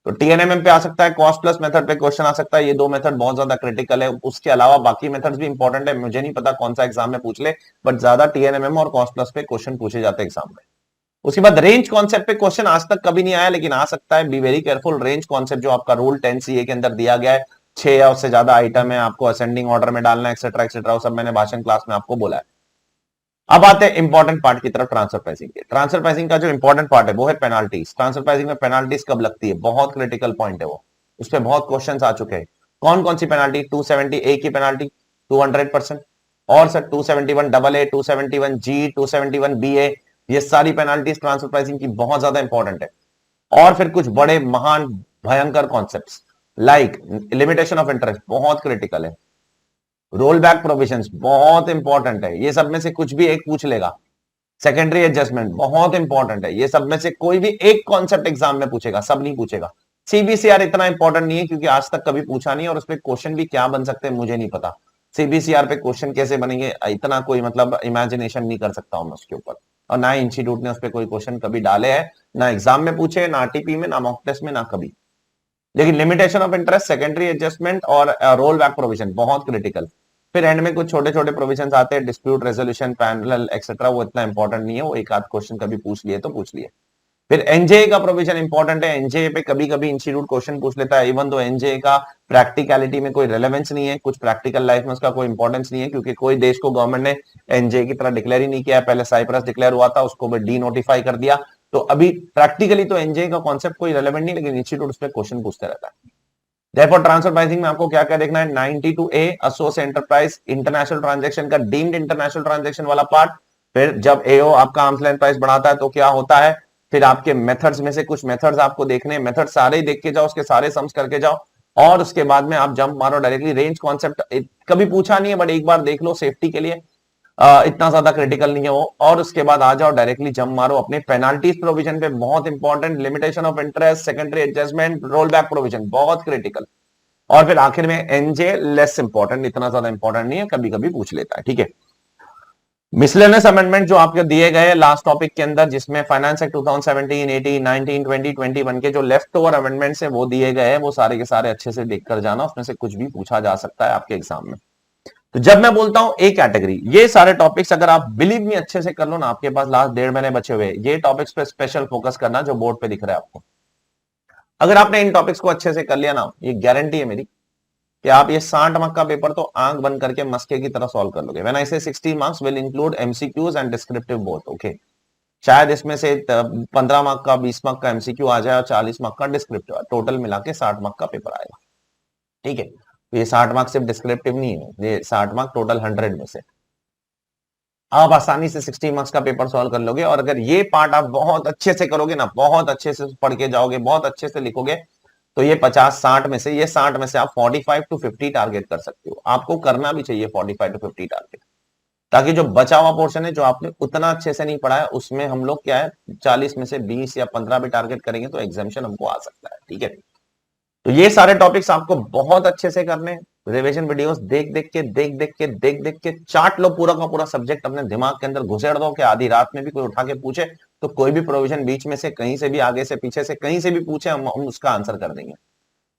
तो टीएनएमएम पे आ सकता है, कॉस्ट प्लस मेथड पे क्वेश्चन आ सकता है। ये दो मेथड बहुत ज्यादा क्रिटिकल है, उसके अलावा बाकी मेथड्स भी इंपॉर्टेंट है, मुझे नहीं पता कौन सा एग्जाम में पूछ ले, बट ज्यादा टीएनएमएम और कॉस्ट प्लस पे क्वेश्चन पूछे जाते हैं एग्जाम में। उसके बाद रेंज कॉन्सेप्ट पे क्वेश्चन आज तक कभी नहीं आया, लेकिन आ सकता है, be very careful. Range concept जो आपका रूल 10CA के अंदर दिया गया है, 6 या उससे ज्यादा आइटम है, आपको असेंडिंग ऑर्डर में डालना, एक्सेट्रा एक्सेट्रा, वो सब मैंने भाषण क्लास में आपको बोला है। अब आते हैं इंपॉर्टेंट पार्ट की तरफ, ट्रांसफर प्राइसिंग के। ट्रांसफर प्राइसिंग का जो इंपॉर्टेंट पार्ट है वो है पेनाल्टीज। ट्रांसफर प्राइसिंग में पेनाल्टीज कब लगती है, बहुत क्रिटिकल पॉइंट है वो, उस पर बहुत क्वेश्चन आ चुके हैं। कौन कौन सी पेनाल्टी, 270A की पेनाल्टी 200%, और सर 271AA, 271G, 271BA, ये सारी पेनाल्टीज ट्रांसफर प्राइसिंग की बहुत ज्यादा इंपॉर्टेंट है। और फिर कुछ बड़े महान भयंकर concepts like limitation of interest, बहुत क्रिटिकल है। रोल बैक प्रोविजंस बहुत इंपॉर्टेंट है, ये सब में से कुछ भी एक पूछ लेगा। सेकेंडरी एडजस्टमेंट बहुत इंपॉर्टेंट है, ये सब में से कोई भी एक कॉन्सेप्ट एग्जाम में पूछेगा, सब नहीं पूछेगा। सीबीसीआर इतना इंपॉर्टेंट नहीं है क्योंकि आज तक कभी पूछा नहीं, और उस पर क्वेश्चन भी क्या बन सकते हैं मुझे नहीं पता। सीबीसीआर पे क्वेश्चन कैसे बनेंगे इतना कोई मतलब इमेजिनेशन नहीं कर सकता हूं मैं उसके ऊपर, और ना इंस्टीट्यूट ने उस पर कोई क्वेश्चन कभी डाले हैं, ना एग्जाम में पूछे, ना आरटीपी में, ना मॉक टेस्ट में, ना कभी। लेकिन limitation of interest, secondary adjustment और रोल बैक प्रोविजन बहुत क्रिटिकल। फिर एंड में कुछ छोटे छोटे प्रोविजंस आते हैं, डिस्प्यूट रेजोल्यूशन, पैरेलल एक्सेट्रा, वो इतना इंपॉर्टेंट नहीं है, वो एक आध क्वेश्चन कभी पूछ लिए तो पूछ लिए। फिर एनजेए का प्रोविजन इंपॉर्टेंट है, एनजेए पे कभी कभी इंस्टीट्यूट क्वेश्चन पूछ लेता है, इवन दो एनजेए का प्रैक्टिकलिटी में कोई रेलेवेंस नहीं है, कुछ प्रैक्टिकल लाइफ में उसका कोई इंपॉर्टेंस नहीं है, क्योंकि कोई देश को गवर्नमेंट ने एनजेए की तरह डिक्लेयर ही नहीं किया। पहले साइप्रस डिक्लेयर हुआ था, उसको भी डी नोटिफाई कर दिया, तो अभी प्रैक्टिकली तो एनजेए का कॉन्सेप्ट कोई रेलेवेंट नहीं, लेकिन इंस्टीट्यूट उस पर क्वेश्चन पूछते रहता है। Therefore, ट्रांसफर प्राइसिंग में आपको क्या क्या देखना है, 92A associate enterprise international transaction का डीम्ड इंटरनेशनल ट्रांजैक्शन वाला पार्ट। फिर जब एओ आपका आर्म्स लेंथ प्राइस बढ़ाता है तो क्या होता है, फिर आपके मेथड्स में से कुछ मेथड्स आपको देखने हैं, मेथड सारे ही देख के जाओ, उसके सारे सम्स करके जाओ, और उसके बाद में आप जंप मारो डायरेक्टली। रेंज कॉन्सेप्ट कभी पूछा नहीं है, बट एक बार देख लो सेफ्टी के लिए, इतना ज्यादा क्रिटिकल नहीं है वो। और उसके बाद आ जाओ डायरेक्टली जंप मारो अपने पेनाल्टीज प्रोविजन पे, बहुत important, limitation of interest, secondary adjustment, roll back provision, बहुत क्रिटिकल। और फिर आखिर में एनजे लेस इंपॉर्टेंट, इतना ज्यादा इंपॉर्टेंट नहीं है, कभी कभी पूछ लेता है, ठीक है। मिसलेनियस अमेंडमेंट जो आपके दिए गए लास्ट टॉपिक के अंदर, जिसमें फाइनेंस एक्ट 2017, 18, 19, 20, 21 के जो लेफ्ट ओवर अमेंडमेंट्स है वो दिए गए हैं, वो सारे के सारे अच्छे से देखकर जाना, उसमें से कुछ भी पूछा जा सकता है आपके एग्जाम में। तो जब मैं बोलता हूं ए कैटेगरी, ये सारे टॉपिक्स अगर आप बिलीव मी अच्छे से कर लो ना, आपके पास लास्ट 1.5 महीने बचे हुए, ये टॉपिक्स पे स्पेशल फोकस करना जो बोर्ड पे दिख रहा है आपको। अगर आपने इन टॉपिक्स को अच्छे से कर लिया ना, ये गारंटी है मेरी कि आप ये 60 मार्क का पेपर तो आंख बंद करके मस्के की तरह सॉल्व कर लोगे। व्हेन आई से 60 marks will include MCQs and descriptive both, okay. शायद इसमें से 15 मार्क का 20 मार्क का एमसीक्यू आ जाए और 40 मार्क का डिस्क्रिप्टिव, टोटल मिला के 60 मार्क का पेपर आएगा, ठीक है। तो ये 60 मार्क सिर्फ डिस्क्रिप्टिव नहीं है, ये 60 मार्क टोटल 100 में से आप आसानी से 60 मार्क्स का पेपर सॉल्व कर लोगे। और अगर ये पार्ट आप बहुत अच्छे से करोगे ना, बहुत अच्छे से पढ़ के जाओगे, बहुत अच्छे से लिखोगे, तो ये 50-60 में से, ये 60 में से आप 45 to 50 टारगेट कर सकते हो। आपको करना भी चाहिए 45 to 50 टारगेट, ताकि जो बचा हुआ पोर्शन है जो आपने उतना अच्छे से नहीं पढ़ा है, उसमें हम लोग क्या है 40 में से 20 या 15 भी टारगेट करेंगे तो एग्जामिशन हमको आ सकता है, ठीक है। तो ये सारे टॉपिक्स आपको बहुत अच्छे से करने, रिवीजन वीडियोस देख देख के चाट लो पूरा का पूरा सब्जेक्ट अपने दिमाग के अंदर घुसेड़ दो, कि आधी रात में भी कोई उठा के पूछे तो कोई भी प्रोविजन बीच में से, कहीं से भी, आगे से, पीछे से, कहीं से भी पूछे, हम उसका आंसर कर देंगे।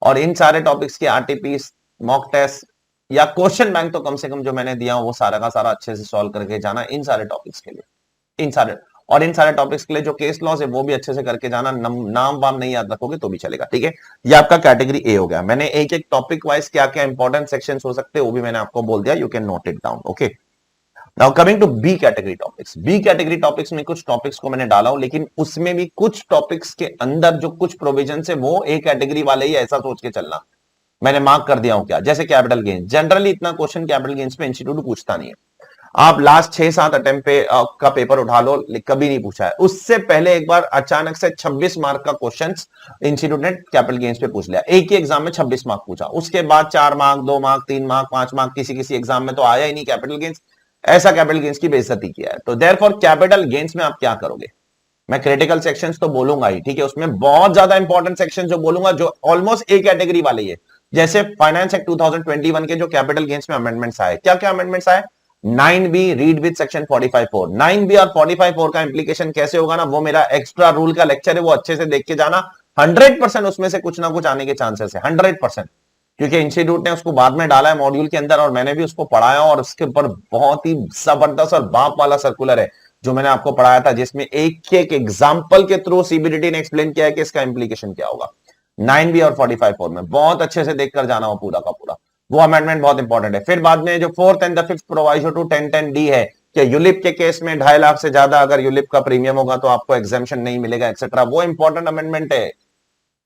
और इन सारे टॉपिक्स के आरटीपीस, मॉक टेस्ट या क्वेश्चन बैंक तो कम से कम जो मैंने दिया वो सारा का सारा अच्छे से सॉल्व करके जाना इन सारे टॉपिक्स के लिए, इन सारे टॉपिक्स के लिए जो केस लॉस है वो भी अच्छे से करके जाना। नाम वाम नहीं याद रखोगे तो भी चलेगा, ठीक है। ये आपका कैटेगरी ए हो गया। मैंने एक एक टॉपिक वाइज क्या क्या इंपॉर्टेंट सेक्शंस हो सकते हैं वो भी मैंने आपको बोल दिया, you can note it down, okay. Now coming to B category topics, B category topics में कुछ टॉपिक्स को मैंने डाला हूं, लेकिन उसमें भी कुछ टॉपिक्स के अंदर जो कुछ प्रोविजन है वो ए कैटेगरी वाले ही, ऐसा सोच के चलना। मैंने मार्क कर दिया हूं क्या, जैसे कैपिटल गेन, जनरली इतना क्वेश्चन कैपिटल गेन्स पे इंस्टीट्यूट पूछता नहीं है। आप लास्ट 6-7 अटेम्प्ट पे का पेपर उठा लो, कभी नहीं पूछा है। उससे पहले एक बार अचानक से 26 मार्क का क्वेश्चन इंस्टीट्यूट ने कैपिटल गेन्स पे पूछ लिया, एक ही एग्जाम में 26 मार्क पूछा, उसके बाद 4 मार्क, 2 मार्क, 3 मार्क, 5 मार्क, किसी किसी एग्जाम में तो आया ही नहीं कैपिटल गेन्स। ऐसा कैपिटल गेन्स की बेइज्जती किया है। तो देयरफॉर कैपिटल गेन्स में आप क्या करोगे, मैं क्रिटिकल सेक्शंस तो बोलूंगा ही, ठीक है, उसमें बहुत ज्यादा इंपॉर्टेंट सेक्शन जो बोलूंगा जो ऑलमोस्ट ए कैटेगरी वाले ही है, जैसे फाइनेंस एक्ट 2021 के जो कैपिटल गेन्स में अमेंडमेंट्स आए, क्या क्या अमेंडमेंट्स आए, 9B read with section 45(4), 9B और 45(4) का इंप्लीकेशन कैसे होगा ना, वो मेरा एक्स्ट्रा रूल का लेक्चर है, वो अच्छे से देख के जाना। 100% उसमें से कुछ ना कुछ आने के चांसेस है, 100%, क्योंकि इंस्टीट्यूट ने उसको बाद में डाला है मॉड्यूल के अंदर, और मैंने भी उसको पढ़ाया, और उसके ऊपर बहुत ही जबरदस्त और बाप वाला सर्कुलर है जो मैंने आपको पढ़ाया था, जिसमें एक एक एग्जाम्पल के थ्रू सीबीडीटी ने एक्सप्लेन किया है कि इसका इंप्लीकेशन क्या होगा। 9B और 45(4) में बहुत अच्छे से देखकर जाना हो पूरा का पूरा, वो अमेंडमेंट बहुत इंपॉर्टेंट है। फिर बाद में जो 4th and 5th proviso to 1010D है कि यूलिप के केस में 2.5 लाख से ज्यादा अगर यूलिप का प्रीमियम होगा तो आपको एग्जेम्पशन नहीं मिलेगा, एक्सेट्रा, वो इंपॉर्टेंट अमेंडमेंट है,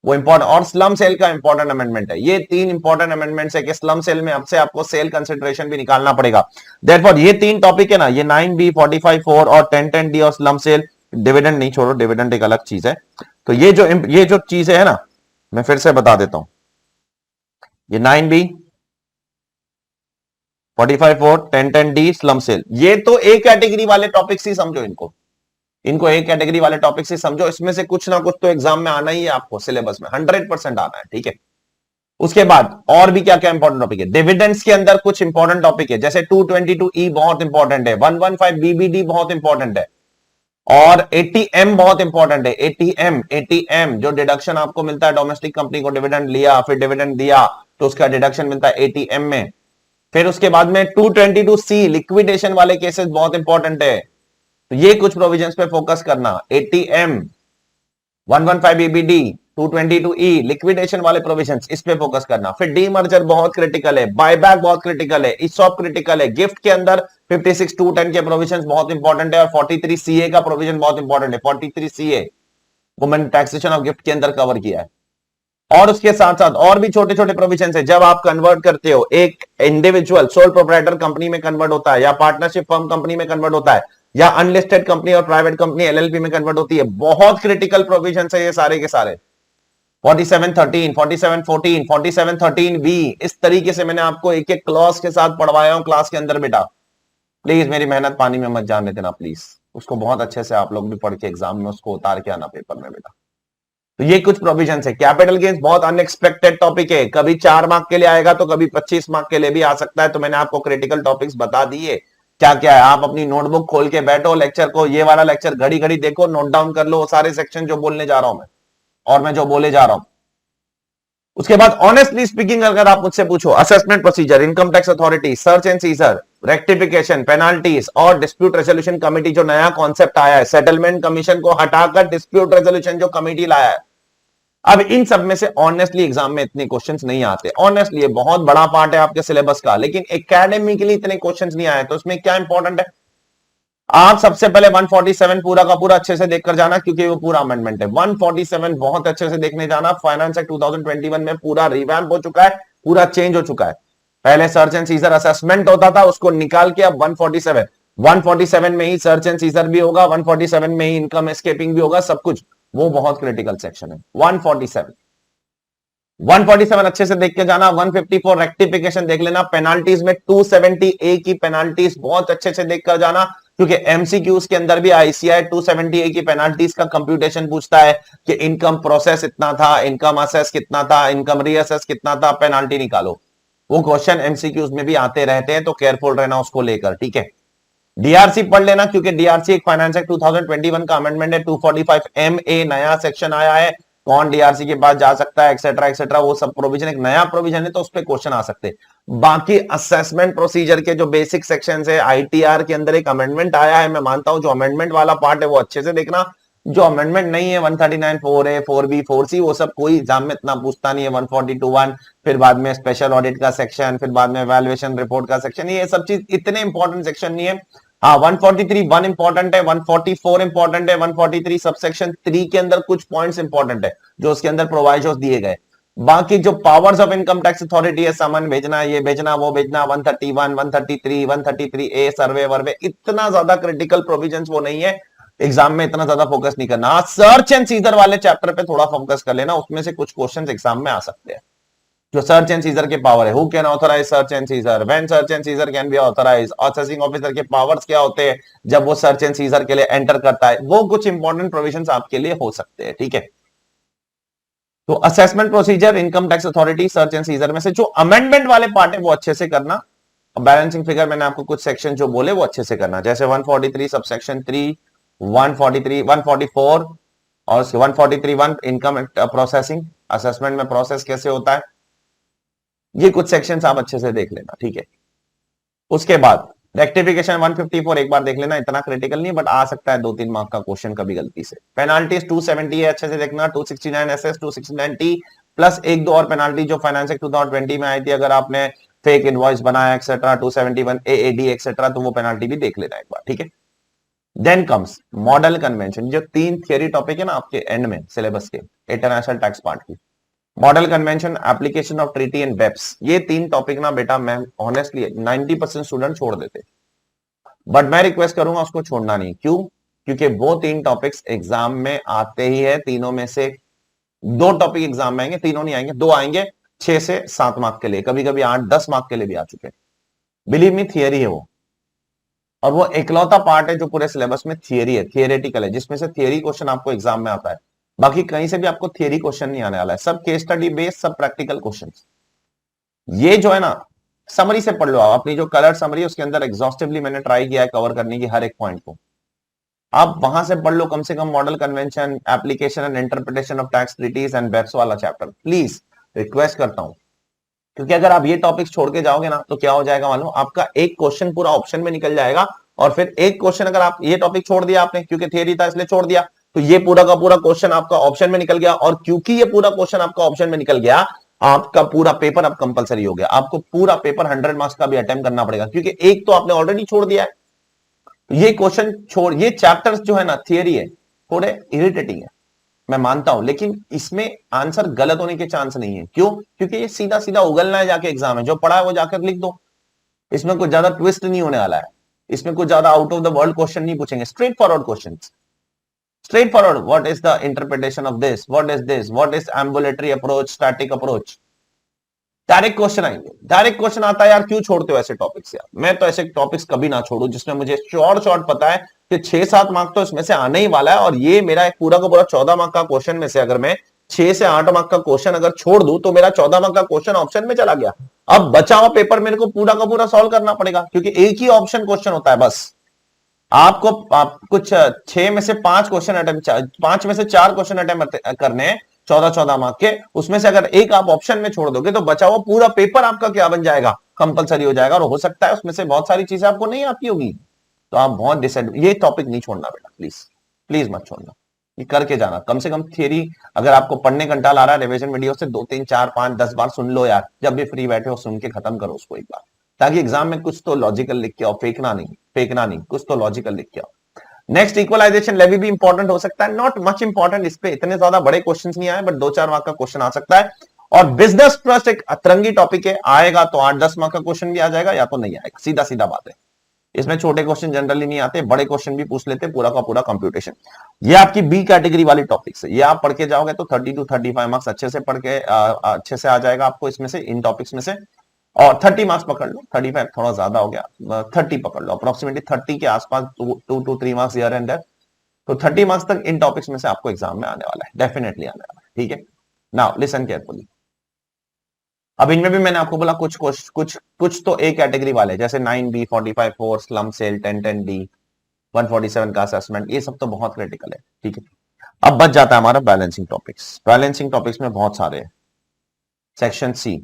वो इंपॉर्टेंट। और स्लम सेल का इंपॉर्टेंट अमेंडमेंट है। ये 3 इंपॉर्टेंट अमेंडमेंट्स है कि स्लम सेल में अब से आपको सेल कंसिडरेशन भी निकालना पड़ेगा। देयरफॉर ये 3 टॉपिक है ना, ये 9B, 45(4) और 1010D और स्लम सेल, डिविडेंड नहीं छोड़ो, डिविडेंड एक अलग चीज है। तो ये जो चीजें है ना, मैं फिर से बता देता हूं, ये 9B, 45(4), 1010D, स्लम सेल, ये तो ए कैटेगरी वाले टॉपिक्स ही समझो, इनको एक कैटेगरी वाले टॉपिक से समझो, इसमें से कुछ ना कुछ तो एग्जाम में आना ही है आपको, सिलेबस में 100% आना है, ठीक है। उसके बाद और भी क्या क्या इंपॉर्टेंट टॉपिक है, डिविडेंड्स के अंदर कुछ इंपॉर्टेंट टॉपिक है, जैसे 222E बहुत इंपॉर्टेंट है, 115BBD बहुत इंपॉर्टेंट है, और ATM बहुत इंपॉर्टेंट है। ATM जो डिडक्शन आपको मिलता है, डोमेस्टिक कंपनी को डिविडेंड लिया, फिर डिविडेंड दिया तो उसका डिडक्शन मिलता है ATM में। फिर उसके बाद में 222C लिक्विडेशन वाले केसेस बहुत इंपॉर्टेंट है, तो ये कुछ प्रोविजंस पे फोकस करना। ATM, 115BBD, 222E लिक्विडेशन वाले प्रोविजंस, इस पे फोकस करना। फिर डीमर्जर बहुत क्रिटिकल है, बायबैक बहुत क्रिटिकल है, ईसॉप क्रिटिकल है, गिफ्ट के अंदर 56(2)(10) के प्रोविजंस बहुत इंपॉर्टेंट है, और 43CA का प्रोविजन बहुत इंपॉर्टेंट है। 43CA वो मैंने टैक्सेशन ऑफ गिफ्ट के अंदर कवर किया है। और उसके साथ साथ और भी छोटे छोटे प्रोविजन है, जब आप कन्वर्ट करते हो, एक इंडिविजुअल सोल प्रोप्राइटर कंपनी में कन्वर्ट होता है, या पार्टनरशिप फर्म कंपनी में कन्वर्ट होता है, या अनलिस्टेड कंपनी और प्राइवेट कंपनी LLP में कन्वर्ट होती है, बहुत क्रिटिकल प्रोविजन है ये सारे के सारे। 4713, 4714, 4713B, इस तरीके से मैंने आपको एक एक क्लॉज के साथ पढ़वाया हूं क्लास के अंदर। बेटा प्लीज मेरी मेहनत पानी में मत जाने देना, प्लीज उसको बहुत अच्छे से आप लोग भी पढ़ के एग्जाम में उसको उतार के आना पेपर में बेटा। तो ये कुछ प्रोविजन है। कैपिटल गेन्स बहुत अनएक्सपेक्टेड टॉपिक है, कभी 4 मार्क के लिए आएगा तो कभी 25 मार्क के लिए भी आ सकता है। तो मैंने आपको क्रिटिकल टॉपिक्स बता दिए क्या क्या है। आप अपनी नोटबुक खोल के बैठो, लेक्चर को, ये वाला लेक्चर घड़ी घड़ी देखो, नोट डाउन कर लो सारे सेक्शन जो बोलने जा रहा हूं मैं, और मैं जो बोले जा रहा हूं। उसके बाद ऑनेस्टली स्पीकिंग अगर आप मुझसे पूछो, assessment procedure, income tax authority, search and scissor, rectification, penalties और डिस्प्यूट रेजोल्यूशन कमेटी जो नया कॉन्सेप्ट आया है, सेटलमेंट कमीशन को हटाकर डिस्प्यूट रेजोल्यूशन जो कमेटी लाया है, अब इन सब में से ऑनेस्टली एग्जाम में इतने क्वेश्चंस नहीं आते। ऑनेस्टली ये बहुत बड़ा पार्ट है आपके सिलेबस का, लेकिन एकेडमिकली इतने क्वेश्चंस नहीं आए। तो इसमें क्या इंपॉर्टेंट है, आप सबसे पहले 147 पूरा का पूरा अच्छे से देखकर जाना, क्योंकि वो पूरा अमेंडमेंट है। 147 बहुत अच्छे से देखने जाना। फाइनेंस एक्ट 2021 में पूरा रिवैम्प हो चुका है, पूरा चेंज हो चुका है। पहले सर्च एंड सीजर असेसमेंट होता था, उसको निकाल के अब 147 में ही सर्च एंड सीजर भी होगा, 147 में ही इनकम एस्केपिंग भी होगा, सब कुछ। वो बहुत क्रिटिकल सेक्शन है। 147 अच्छे से देख के जाना। 154 रेक्टिफिकेशन देख लेना। पेनाल्टीज में 270A की पेनाल्टीज बहुत अच्छे से देखकर जाना, क्योंकि एमसीक्यूज के अंदर भी ICAI 270A की पेनाल्टीज का कंप्यूटेशन पूछता है कि इनकम प्रोसेस इतना था, इनकम असेस कितना था, इनकम रीअसेस कितना था, पेनाल्टी निकालो। वो क्वेश्चन एमसीक्यूज में भी आते रहते हैं, तो केयरफुल रहना उसको लेकर, ठीक है। डीआरसी पढ़ लेना, क्योंकि डीआरसी एक फाइनेंस एक्ट 2021 का अमेंडमेंट है। 245MA नया सेक्शन आया है, कौन डीआरसी के पास जा सकता है, एक्सेट्रा एक्सेट्रा, वो सब प्रोविजन एक नया प्रोविजन है, तो उस पर क्वेश्चन आ सकते हैं। बाकी असेसमेंट प्रोसीजर के जो बेसिक सेक्शन है, ITR के अंदर एक अमेंडमेंट आया है, मैं मानता हूं जो अमेंडमेंट वाला पार्ट है वो अच्छे से देखना। जो अमेंडमेंट नहीं है, 139 4A 4B 4C, वो सब कोई एग्जाम में इतना पूछता नहीं है। 142(1), फिर बाद में स्पेशल ऑडिट का सेक्शन, फिर बाद में वैल्यूएशन रिपोर्ट का सेक्शन, ये सब चीज इतने इंपॉर्टेंट सेक्शन नहीं है। हाँ 143 वन इंपॉर्टेंट है, 144 इंपॉर्टेंट है, 143 सबसेक्शन 3 के अंदर कुछ पॉइंट्स इंपॉर्टेंट है जो उसके अंदर प्रोवाइजोस दिए गए। बाकी जो powers of income tax authority है, सामान भेजना, ये भेजना, वो भेजना, 131, 133, 133 ए सर्वे वर्वे, इतना ज्यादा क्रिटिकल प्रोविजंस वो नहीं है, एग्जाम में इतना ज्यादा फोकस नहीं करना। सर्च एंड सीजर वाले चैप्टर पे थोड़ा फोकस कर लेना, उसमें से कुछ क्वेश्चंस एग्जाम में आ सकते हैं। जो सर्च एंड सीजर के पावर है, who can authorise search and seizure, when search and seizure can be authorise, assessing officer के पावर्स क्या होते हैं जब वो सर्च एंड सीजर के लिए एंटर करता है, वो कुछ इंपॉर्टेंट प्रोविजंस आपके लिए हो सकते हैं। ठीक है, तो assessment procedure, income tax authority, search and scissor में से जो अमेंडमेंट वाले पार्ट है वो अच्छे से करना। बैलेंसिंग फिगर मैंने आपको कुछ सेक्शन जो बोले वो अच्छे से करना, जैसे 143 सबसेक्शन 3, 143, 144 और 143(1) इनकम प्रोसेसिंग, असेसमेंट में प्रोसेस कैसे होता है, ये कुछ सेक्शंस आप अच्छे से देख लेना। ठीक है, उसके बाद रेक्टिफिकेशन 154 एक बार देख लेना, इतना क्रिटिकल नहीं बट आ सकता है 2-3 मार्क का क्वेश्चन कभी गलती से। पेनाल्टीज 270 है, अच्छे से देखना, 269 एसएस, 269 टी प्लस एक दो और पेनाल्टी जो फाइनेंस एक्ट 2020 में आई थी, अगर आपने फेक इनवॉइस बनाया एक्सेट्रा, 271 एएडी एक्सेट्रा, तो वो पेनाल्टी भी देख लेना एक बार। ठीक है, देन कम्स मॉडल कन्वेंशन, जो 3 थियरी टॉपिक है ना आपके एंड में सिलेबस के इंटरनेशनल टैक्स पार्ट की, model convention, application of treaty and BEPS, ये 3 टॉपिक ना बेटा मैं ऑनेस्टली 90% स्टूडेंट छोड़ देते, बट मैं रिक्वेस्ट करूंगा उसको छोड़ना नहीं। क्यों? क्योंकि वो 3 टॉपिक्स एग्जाम में आते ही है, तीनों में से 2 टॉपिक एग्जाम में आएंगे, तीनों नहीं आएंगे, 2 आएंगे 6 से 7 मार्क के लिए, कभी कभी 8-10 मार्क के लिए भी आ चुके हैं। बिलीव मी, थियरी है वो, और वो इकलौता पार्ट है जो पूरे सिलेबस में थियरी है, थियरेटिकल है, जिसमें से थियरी क्वेश्चन आपको एग्जाम में आता है। बाकी कहीं से भी आपको थियरी क्वेश्चन नहीं आने वाला है, सब केस स्टडी बेस्ड, सब प्रैक्टिकल क्वेश्चन। ये जो है ना, समरी से पढ़ लो आप, अपनी जो कलर समरी है उसके अंदर एग्जॉस्टिवली मैंने ट्राई किया है कवर करने की हर एक पॉइंट को, आप वहां से पढ़ लो कम से कम model convention, application and interpretation of tax treaties and BEPS वाला चैप्टर, प्लीज रिक्वेस्ट करता हूं। क्योंकि अगर आप ये टॉपिक्स छोड़ के जाओगे ना तो क्या हो जाएगा मालूम, आपका एक क्वेश्चन पूरा ऑप्शन में निकल जाएगा, और फिर एक क्वेश्चन अगर आप ये टॉपिक छोड़ दिया आपने, क्योंकि थियरी था इसलिए छोड़ दिया, तो ये पूरा का पूरा क्वेश्चन आपका ऑप्शन में निकल गया, और क्योंकि ये पूरा क्वेश्चन आपका ऑप्शन में निकल गया, आपका पूरा पेपर अब कंपलसरी हो गया, आपको पूरा पेपर 100 मार्क्स का भी अटेम्प्ट करना पड़ेगा, क्योंकि एक तो आपने ऑलरेडी छोड़ दिया है। ये क्वेश्चन छोड़, ये चैप्टर्स जो है ना थियरी है, थोड़े इरिटेटिंग है मैं मानता हूं, लेकिन इसमें आंसर गलत होने के चांस नहीं है। क्यों? क्योंकि ये सीधा सीधा उगलना है जाके एग्जाम है, जो पढ़ा है वो जाकर लिख दो, इसमें कुछ ज्यादा ट्विस्ट नहीं होने वाला है, इसमें कुछ ज्यादा out of the world question नहीं पूछेंगे, straight forward question, straight forward, what is the interpretation of this, what is ambulatory approach, static approach, direct question आएंगे। डायरेक्ट क्वेश्चन आता है यार, क्यों छोड़ते हो ऐसे टॉपिक्स यार? मैं तो ऐसे टॉपिक्स कभी ना छोड़ू जिसमें मुझे शॉर्ट पता है कि 6-7 मार्क तो इसमें से आने ही वाला है, और ये मेरा एक पूरा का पूरा 14 मार्क का क्वेश्चन में से अगर मैं 6 से 8 मार्क का क्वेश्चन अगर छोड़ दूं तो मेरा 14 मार्क का क्वेश्चन ऑप्शन में चला गया। अब बचा हुआ पेपर मेरे को पूरा का पूरा सॉल्व करना पड़ेगा, क्योंकि एक ही ऑप्शन क्वेश्चन होता है बस। आपको कुछ 6 में से 5 क्वेश्चन अटेम्प्ट, 5 में से 4 क्वेश्चन अटेम्प्ट करने हैं 14-14 मार्क के, उसमें से अगर एक आप ऑप्शन में छोड़ दोगे तो बचा हुआ पूरा पेपर आपका क्या बन जाएगा, कंपलसरी हो जाएगा, और हो सकता है उसमें से बहुत सारी चीजें आपको नहीं आती होगी, तो आप बहुत ये टॉपिक नहीं छोड़ना बेटा, प्लीज प्लीज मत छोड़ना, ये करके जाना। कम से कम थियरी अगर आपको पढ़ने कंटाल आ रहा है, रिवीजन वीडियो से 2-3-4-5-10 बार सुन लो यार, जब भी फ्री बैठे हो सुन के खत्म करो उसको एक बार, ताकि एग्जाम में कुछ तो लॉजिकल लिख के आओ, फेंकना नहीं, कुछ तो लॉजिकल लिख के आओ। नेक्स्ट इक्वलाइजेशन लेवी भी इंपॉर्टेंट हो सकता है, नॉट मच इंपॉर्टेंट, इस पे इतने ज्यादा बड़े क्वेश्चंस नहीं आए, बट 2-4 मार्क का क्वेश्चन आ सकता है। और बिजनेस ट्रस्ट एक अतरंगी टॉपिक है, आएगा तो 8-10 मार्क का क्वेश्चन भी आ जाएगा, या तो नहीं आएगा, सीधा सीधा बात है। इसमें छोटे क्वेश्चन जनरली नहीं आते, बड़े क्वेश्चन भी पूछ लेते, पूरा का पूरा कंप्यूटेशन। ये आपकी बी कैटेगरी वाली टॉपिक्स है, ये आप पढ़ के जाओगे तो 30-35 मार्क्स अच्छे से पढ़ के अच्छे से आ जाएगा आपको इसमें से, इन टॉपिक्स में से। और 30 मार्क्स पकड़ लो, 35 थोड़ा ज्यादा हो गया, 30 पकड़ लो, अप्रोक्सीमेटली 30 के आसपास, 2-3 मार्क्स हियर एंड देयर, तो 30 मार्क्स तक इन टॉपिक्स में से आपको एग्जाम में आने वाला है, डेफिनेटली आने वाला है। ठीक है, नाउ लिसन केयरफुली। अब इनमें भी मैंने आपको बोला कुछ तो ए कैटेगरी वाले, जैसे 9B, 45-4, स्लम सेल, 1010D, 147 का असेसमेंट, ये सब तो बहुत क्रिटिकल है। ठीक है, अब बच जाता है हमारा बैलेंसिंग टॉपिक्स। बैलेंसिंग टॉपिक्स में बहुत सारे हैं। Section C,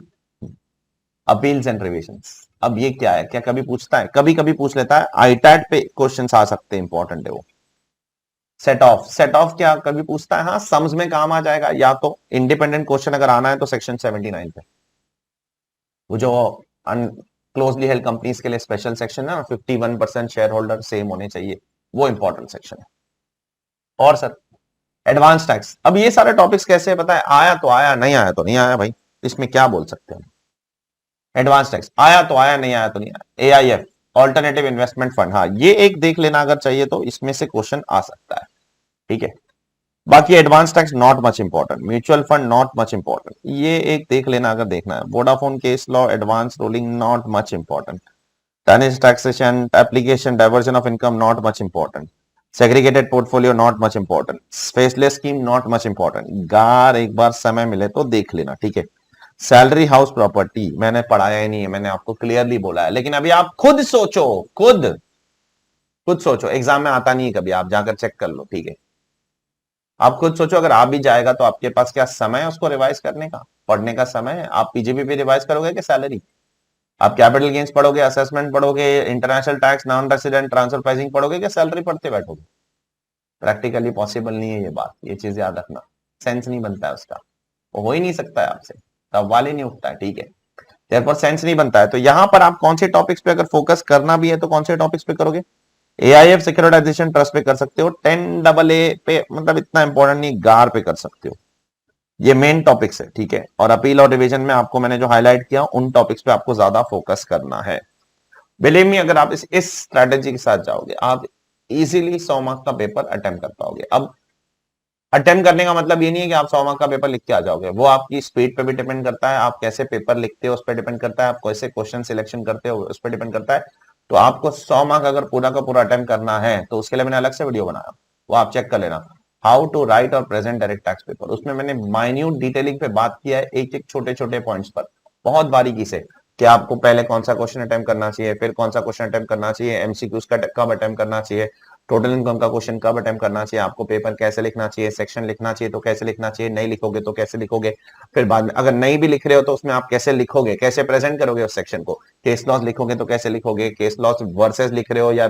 appeals and revisions. अब ये क्या है, क्या कभी पूछता है? कभी कभी पूछ लेता है, आईटैट पे क्वेश्चंस आ सकते हैं, इंपॉर्टेंट है वो। सेट ऑफ क्या कभी पूछता है? हाँ, सम्स में काम आ जाएगा, या तो इंडिपेंडेंट क्वेश्चन अगर आना है तो सेक्शन 79 पे, वो जो क्लोजली हेल्ड कंपनीज के लिए स्पेशल सेक्शन है और 51% शेयर होल्डर सेम होने चाहिए, वो इंपॉर्टेंट सेक्शन है। और सर एडवांस टैक्स, अब ये सारे टॉपिक्स कैसे पता है, आया तो आया, नहीं आया तो नहीं आया भाई, इसमें क्या बोल सकते हैं। एडवांस टैक्स आया तो आया, नहीं आया तो नहीं आया। एआईएफ ऑल्टरनेटिव इन्वेस्टमेंट फंड, हाँ ये एक देख लेना अगर चाहिए तो, इसमें से क्वेश्चन आ सकता है, ठीक है। बाकी advance tax not much important, mutual fund not much important, ये एक देख लेना अगर देखना है। Vodafone case law advance ruling not much important. Tonnage taxation application diversion of income not much important. Segregated portfolio not much important. Faceless scheme not much important. GAAR एक बार समय मिले तो देख लेना, ठीक है। सैलरी हाउस प्रॉपर्टी मैंने पढ़ाया ही नहीं है, मैंने आपको क्लियरली बोला है, लेकिन अभी आप खुद सोचो, खुद खुद सोचो, एग्जाम में आता नहीं है कभी, आप जाकर चेक कर लो, ठीक है। आप खुद सोचो, अगर आप भी जाएगा तो आपके पास क्या समय है उसको रिवाइज करने का, पढ़ने का समय है? आप पीजीबी पे रिवाइज करोगे कि सैलरी? आप कैपिटल गेन्स पढ़ोगे, असेसमेंट पढ़ोगे, international tax, non resident transfer pricing पढ़ोगे, क्या सैलरी पढ़ते बैठोगे? प्रैक्टिकली पॉसिबल नहीं है ये बात, ये चीज याद रखना, सेंस नहीं बनता है उसका, वो हो ही नहीं सकता है आपसे, सवाल ही नहीं उठता है, ठीक है। देयरफॉर सेंस नहीं बनता है। तो यहां पर आप कौन से टॉपिक्स पे अगर फोकस करना भी है तो कौन से टॉपिक्स पे करोगे? एआईएफ सिक्योरिटाइजेशन ट्रस्ट पे कर सकते हो, 10AA पे मतलब इतना इंपॉर्टेंट नहीं, गार पे कर सकते हो, ये मेन टॉपिक्स है, ठीक है। और अपील और रिवीजन में आपको मैंने जो हाईलाइट किया उन टॉपिक्स पे आपको ज्यादा फोकस करना है। बिलीव मी, अगर आप इस स्ट्रैटेजी के साथ जाओगे आप इजीली 100 मार्क्स का पेपर अटेम्प्ट कर पाओगे। अब अटेम्प्ट करने का मतलब ये नहीं है कि आप 100 मार्क्स का पेपर लिख के आ जाओगे, वो आपकी स्पीड पे भी डिपेंड करता है, आप कैसे पेपर लिखते हो उस पर डिपेंड करता है, आप कैसे क्वेश्चन सिलेक्शन करते हो उस पर डिपेंड करता है। तो आपको 100 मार्क्स अगर पूरा का पूरा अटेम्प्ट करना है तो उसके लिए मैंने अलग से वीडियो बनाया, वो आप चेक कर लेना, हाउ टू राइट और प्रेजेंट डायरेक्ट टैक्स पेपर। उसमें मैंने माइन्यूट डिटेलिंग पे बात किया है, एक एक छोटे छोटे पॉइंट्स पर बहुत बारीकी से, कि आपको पहले कौन सा क्वेश्चन अटेम्प्ट करना चाहिए, फिर कौन सा क्वेश्चन अटेम्प्ट करना चाहिए, एमसीक्यूज का कब अटेम्प्ट करना चाहिए, टोटल इनकम का क्वेश्चन कब अटेम्प्ट करना चाहिए, आपको पेपर कैसे लिखना चाहिए, सेक्शन लिखना चाहिए तो कैसे लिखना चाहिए, नहीं लिखोगे तो कैसे लिखोगे, फिर बाद में अगर नहीं भी लिख रहे हो तो उसमें आप कैसे लिखोगे, कैसे प्रेजेंट करोगे उस सेक्शन को, केस लॉस लिखोगे तो कैसे लिखोगे, केस लॉस वर्सेस लिख रहे हो या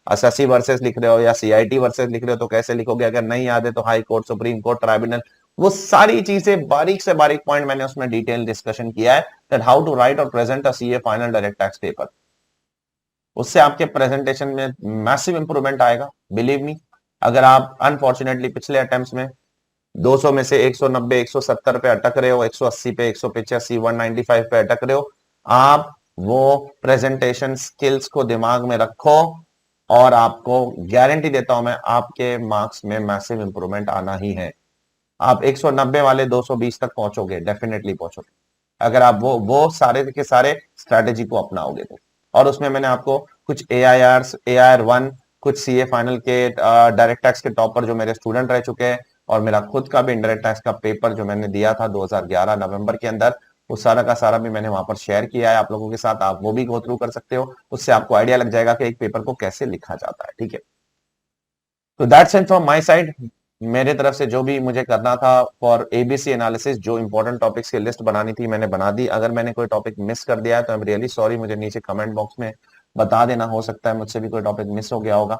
असेसी वर्सेस लिख रहे हो या सीआईटी वर्सेस लिख रहे हो तो कैसे लिखोगे, अगर नहीं याद है तो high court, supreme court, tribunal, वो सारी चीजें बारीक से बारीक पॉइंट मैंने उसमें डिटेल डिस्कशन किया है, दैट हाउ टू राइट और present a CA final direct tax paper. उससे आपके प्रेजेंटेशन में मैसिव इंप्रूवमेंट आएगा, बिलीव मी। अगर आप अनफॉर्चुनेटली पिछले अटेम्प्ट्स में 200 में से 190 170 पे अटक रहे हो, 180 पे, 185 195 पे अटक रहे हो, आप वो प्रेजेंटेशन स्किल्स को दिमाग में रखो और आपको गारंटी देता हूं मैं, आपके मार्क्स में मैसिव इंप्रूवमेंट आना ही है। आप 190 वाले 220 तक पहुंचोगे, डेफिनेटली पहुंचोगे, अगर आप वो सारे के सारे स्ट्रैटेजी को अपनाओगे तो। और उसमें मैंने आपको कुछ AIR 1, कुछ सीए फाइनल के डायरेक्ट टैक्स के टॉपर जो मेरे स्टूडेंट रह चुके हैं, और मेरा खुद का भी इनडायरेक्ट टैक्स का पेपर जो मैंने दिया था 2011 नवंबर के अंदर, वो सारा का सारा भी मैंने वहां पर शेयर किया है आप लोगों के साथ, आप वो भी गो थ्रू कर सकते हो, उससे आपको आइडिया लग जाएगा कि एक पेपर को कैसे लिखा जाता है, ठीक है। तो that's it from my side, मेरे तरफ से जो भी मुझे करना था फॉर एबीसी एनालिसिस, जो इंपॉर्टेंट टॉपिक्स की लिस्ट बनानी थी मैंने बना दी। अगर मैंने कोई टॉपिक मिस कर दिया है तो आई एम रियली सॉरी, मुझे नीचे कमेंट बॉक्स में बता देना, हो सकता है मुझसे भी कोई टॉपिक मिस हो गया होगा।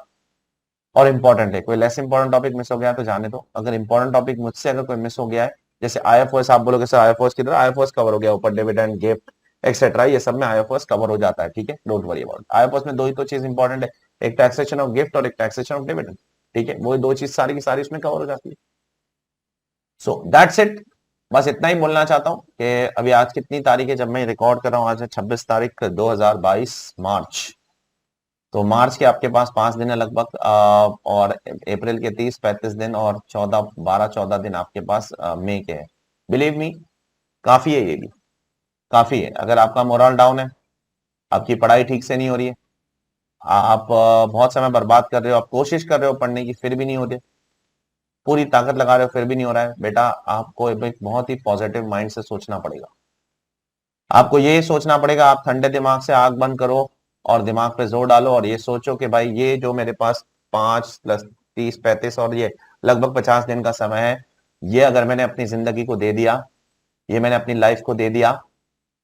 और इंपॉर्टेंट है, कोई लेस इंपॉर्टेंट टॉपिक मिस हो गया तो जाने दो, अगर इंपॉर्टेंट टॉपिक मुझसे अगर कोई मिस हो गया है, जैसे आईएफओएस, आप बोलोगे सर आईएफओएस किधर, आईएफओएस कवर हो गया ऊपर, डिविडेंड, गिफ्ट एक्सेट्रा, ये सब में आईएफओएस कवर हो जाता है, ठीक है, डोंट वरी अबाउट। आईएफओएस में दो ही तो चीज इंपॉर्टेंट है, एक टैक्सेशन ऑफ गिफ्ट और एक टैक्सेशन ऑफ डिविडेंड, ठीक है, वो दो चीज सारी की सारी उसमें कवर हो जाती है। सो दैट्स इट, बस इतना ही बोलना चाहता हूं कि अभी आज कितनी तारीख है जब मैं रिकॉर्ड कर रहा हूं, आज है 26 तारीख 2022 मार्च। तो मार्च के आपके पास 5 दिन है लगभग, और अप्रैल के 30 35 दिन, और 12 14 दिन आपके पास मई के है। बिलीव मी, काफी है, ये भी काफी है। अगर आपका मोरल डाउन है, आपकी पढ़ाई ठीक से नहीं हो रही है, आप बहुत समय बर्बाद कर रहे हो, आप कोशिश कर रहे हो पढ़ने की फिर भी नहीं होते, पूरी ताकत लगा रहे हो फिर भी नहीं हो रहा है, बेटा आपको एक बहुत ही पॉजिटिव माइंड से सोचना पड़ेगा। आपको ये सोचना पड़ेगा, आप ठंडे दिमाग से आंख बंद करो और दिमाग पे जोर डालो और ये सोचो कि भाई ये जो मेरे पास 5 + 30 35 और ये लगभग 50 दिन का समय है, ये अगर मैंने अपनी जिंदगी को दे दिया, ये मैंने अपनी लाइफ को दे दिया,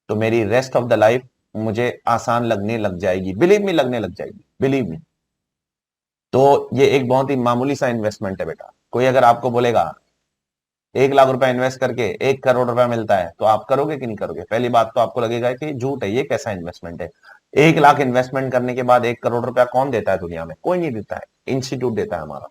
तो मेरी रेस्ट ऑफ द लाइफ मुझे आसान लगने लग जाएगी, बिलीव मी, लगने लग जाएगी, बिलीव मी। तो ये एक बहुत ही मामूली सा इन्वेस्टमेंट है बेटा। कोई अगर आपको बोलेगा 1 लाख रुपया इन्वेस्ट करके 1 करोड़ रुपया मिलता है, तो आप करोगे कि नहीं करोगे? पहली बात तो आपको लगेगा कि झूठ है, ये कैसा इन्वेस्टमेंट है? 1 लाख इन्वेस्टमेंट करने के बाद 1 करोड़ रुपया कौन देता है दुनिया में? कोई नहीं देता है, इंस्टीट्यूट देता है हमारा,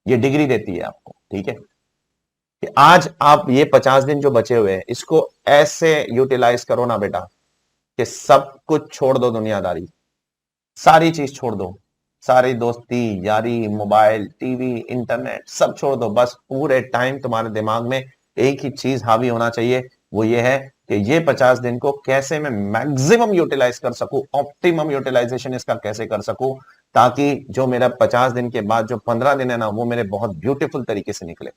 ये डिग्री देती है आपको, ठीक है? कि आज आप ये 50 दिन जो बचे हुए हैं इसको ऐसे यूटिलाइज करो ना बेटा कि सब कुछ छोड़ दो, दुनियादारी सारी चीज छोड़ दो, सारी दोस्ती यारी मोबाइल टीवी इंटरनेट सब छोड़ दो। बस पूरे टाइम तुम्हारे दिमाग में एक ही चीज हावी होना चाहिए, वो ये है कि ये 50 दिन को कैसे मैं मैक्सिमम यूटिलाइज कर सकूं, ऑप्टिमम यूटिलाइजेशन इसका कैसे कर सकूं, ताकि जो मेरा 50 दिन के बाद जो 15 दिन है ना वो मेरे बहुत ब्यूटीफुल तरीके से निकले।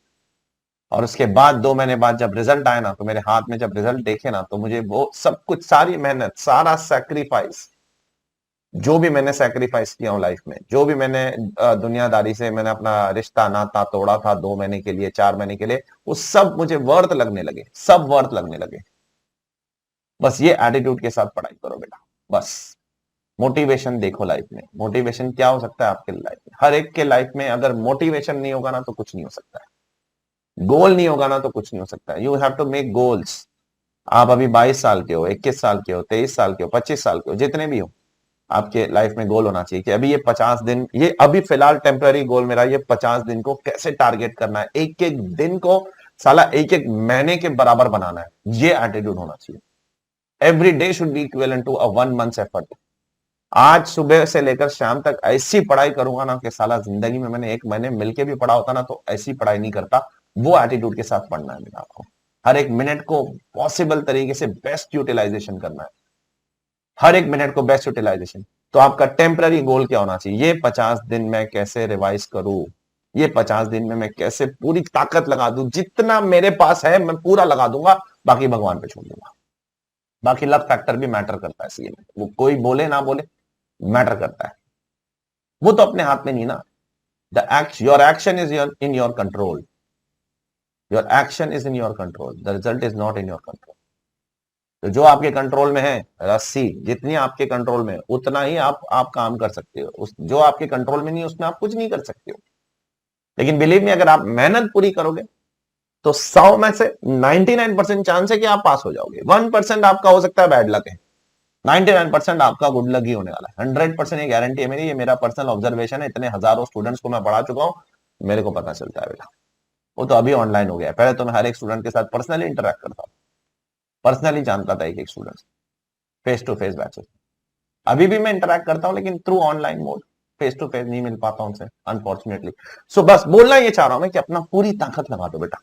और उसके बाद 2 महीने बाद जब रिजल्ट आए ना, तो मेरे हाथ में जब रिजल्ट देखे ना, तो मुझे वो सब कुछ, सारी मेहनत, सारा सैक्रिफाइस, जो भी मैंने सैक्रिफाइस किया हूं लाइफ में, जो भी मैंने दुनियादारी से मैंने अपना रिश्ता नाता तोड़ा था 2 महीने के लिए 4 महीने के लिए, वो सब मुझे वर्थ लगने लगे, सब वर्थ लगने लगे। बस ये एटीट्यूड के साथ पढ़ाई करो बेटा, बस। मोटिवेशन देखो लाइफ में, मोटिवेशन क्या हो सकता है आपके लाइफ में? हर एक के लाइफ में अगर मोटिवेशन नहीं होगा ना तो कुछ नहीं हो सकता है, गोल नहीं होगा ना तो कुछ नहीं हो सकता है। You have to make goals. आप अभी 22 साल के हो, 21 साल के हो, 23 साल के हो, 25 साल के हो, जितने भी हो, आपके लाइफ में गोल होना चाहिए कि अभी ये 50 दिन, ये अभी फिलहाल टेम्पररी गोल मेरा ये 50 दिन को कैसे टारगेट करना है, एक एक दिन को साला एक एक महीने के बराबर बनाना है, ये एटीट्यूड होना चाहिए। Every day should be equivalent to a 1 month effort. आज सुबह से लेकर शाम तक ऐसी पढ़ाई करूंगा ना कि साला जिंदगी में मैंने 1 महीने मिलके भी पढ़ा होता ना तो ऐसी पढ़ाई नहीं करता। वो एटीट्यूड के साथ पढ़ना है मेरा, आपको हर एक मिनट को पॉसिबल तरीके से बेस्ट यूटिलाइजेशन करना है, हर एक मिनट को बेस्ट यूटिलाइजेशन। तो आपका टेम्पररी गोल क्या होना चाहिए? ये 50 दिन में कैसे रिवाइज करूं, ये 50 दिन में मैं कैसे पूरी ताकत लगा दूं, जितना मेरे पास है मैं पूरा लगा दूंगा, बाकी भगवान पे छोड़ दूंगा। बाकी लक फैक्टर भी मैटर करता है सीए में, वो कोई बोले ना बोले मैटर करता है, वो तो अपने हाथ में नहीं ना। The act your action is in your control, your action is in your control, the result is not in your control. तो जो आपके कंट्रोल में है, रस्सी जितनी आपके कंट्रोल में है उतना ही आप काम कर सकते हो, उस जो आपके कंट्रोल में नहीं उसमें आप कुछ नहीं कर सकते हो। लेकिन बिलीव में अगर आप मेहनत पूरी करोगे तो 100 में से 99% चांस है कि आप पास हो जाओगे। 1% आपका हो सकता है बैड लक है, 99% आपका गुड लक ही होने वाला है। 100% ये गारंटी है मेरी, ये मेरा पर्सनल ऑब्जर्वेशन है, इतने हजारों स्टूडेंट्स को मैं पढ़ा चुका हूं, मेरे को पता चलता है बेटा। वो तो अभी ऑनलाइन हो गया है, पहले तो मैं हर एक स्टूडेंट के साथ पर्सनली इंटरेक्ट करता हूं, पर्सनली जानता था एक एक student, face to face batches. अभी भी मैं इंटरेक्ट करता हूं लेकिन through online mode, face to face नहीं मिल पाता उनसे अनफॉर्चुनेटली। सो बस बोलना ये चाह रहा हूं मैं कि अपना पूरी ताकत लगा दो बेटा।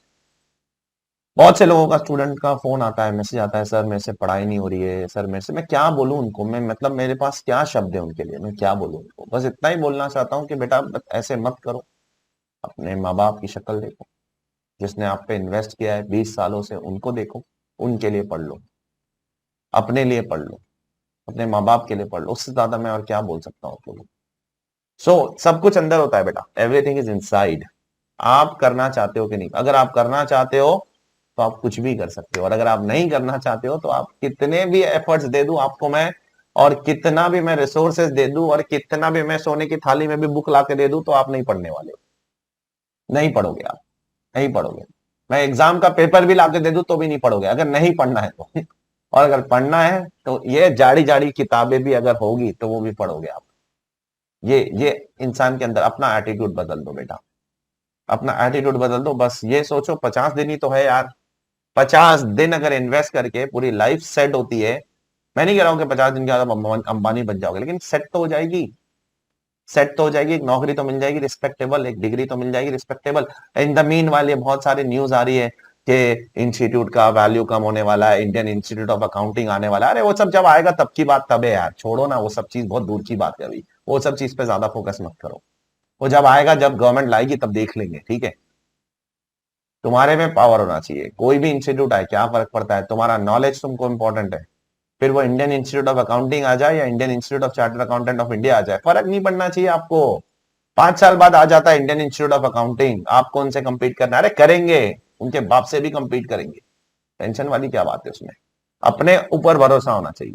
बहुत से लोगों का, स्टूडेंट का फोन आता है, मैसेज आता है, सर मेरे से पढ़ाई नहीं हो रही है, सर मेरे से, मैं क्या बोलूं उनको, मैं मतलब मेरे पास क्या शब्द है उनके लिए, मैं क्या बोलूं उनको? बस इतना ही बोलना चाहता हूं कि बेटा ऐसे मत करो, अपने माँ बाप की शक्ल देखो, जिसने आप पे इन्वेस्ट किया है 20 सालों से, उनको देखो, उनके लिए पढ़ लो, अपने लिए पढ़ लो, अपने माँ बाप के लिए पढ़ लो, उससे ज्यादा मैं और क्या बोल सकता हूँ आप लोगों को? सब कुछ अंदर होता है बेटा, एवरीथिंग इज इनसाइड। आप करना चाहते हो कि नहीं? अगर आप करना चाहते हो तो आप कुछ भी कर सकते हो, और अगर आप नहीं करना चाहते हो तो आप कितने भी एफर्ट्स दे दूं आपको मैं, और कितना भी मैं रिसोर्सेज दे दूं, और कितना भी मैं सोने की थाली में भी बुक ला के दे दूं, तो आप नहीं पढ़ने वाले हो, नहीं पढ़ोगे आप, नहीं पढ़ोगे। मैं एग्जाम का पेपर भी ला के दे दूं तो भी नहीं पढ़ोगे, अगर नहीं पढ़ना है तो। और अगर पढ़ना है तो ये जाड़ी जाड़ी किताबें भी अगर होगी तो वो भी पढ़ोगे आप। ये इंसान के अंदर अपना एटीट्यूड बदल दो बेटा, अपना एटीट्यूड बदल दो। बस ये सोचो 50 दिन ही तो है यार, 50 दिन अगर इन्वेस्ट करके पूरी लाइफ सेट होती है, मैं नहीं कह रहा हूं कि 50 दिन के बाद आप अंबानी बन जाओगे, लेकिन सेट तो हो जाएगी, सेट तो हो जाएगी, एक नौकरी तो मिल जाएगी रिस्पेक्टेबल, एक डिग्री तो मिल जाएगी रिस्पेक्टेबल। इन द मीन वाले बहुत सारे न्यूज आ रही है कि इंस्टीट्यूट का वैल्यू कम होने वाला है, इंडियन इंस्टीट्यूट ऑफ अकाउंटिंग आने वाला है। अरे वो सब जब आएगा तब की बात तब है यार, छोड़ो ना वो सब चीज, बहुत दूर की बात है अभी, वो सब चीज पे ज्यादा फोकस मत करो। वो जब आएगा, जब गवर्नमेंट लाएगी तब देख लेंगे, ठीक है? तुम्हारे में पावर होना चाहिए, कोई भी इंस्टीट्यूट आए क्या फर्क पड़ता है, तुम्हारा नॉलेज तुमको इंपॉर्टेंट है। फिर वो इंडियन इंस्टीट्यूट ऑफ अकाउंटिंग आ जाए या Indian Institute of Chartered Accountant of India आ जाए, फर्क नहीं पड़ना चाहिए आपको। 5 साल बाद आ जाता है इंडियन इंस्टीट्यूट ऑफ अकाउंटिंग, आपको उनसे कंपीट करना है? अरे करेंगे, उनके बाप से भी कंपीट करेंगे, टेंशन वाली क्या बात है उसमें? अपने ऊपर भरोसा होना चाहिए।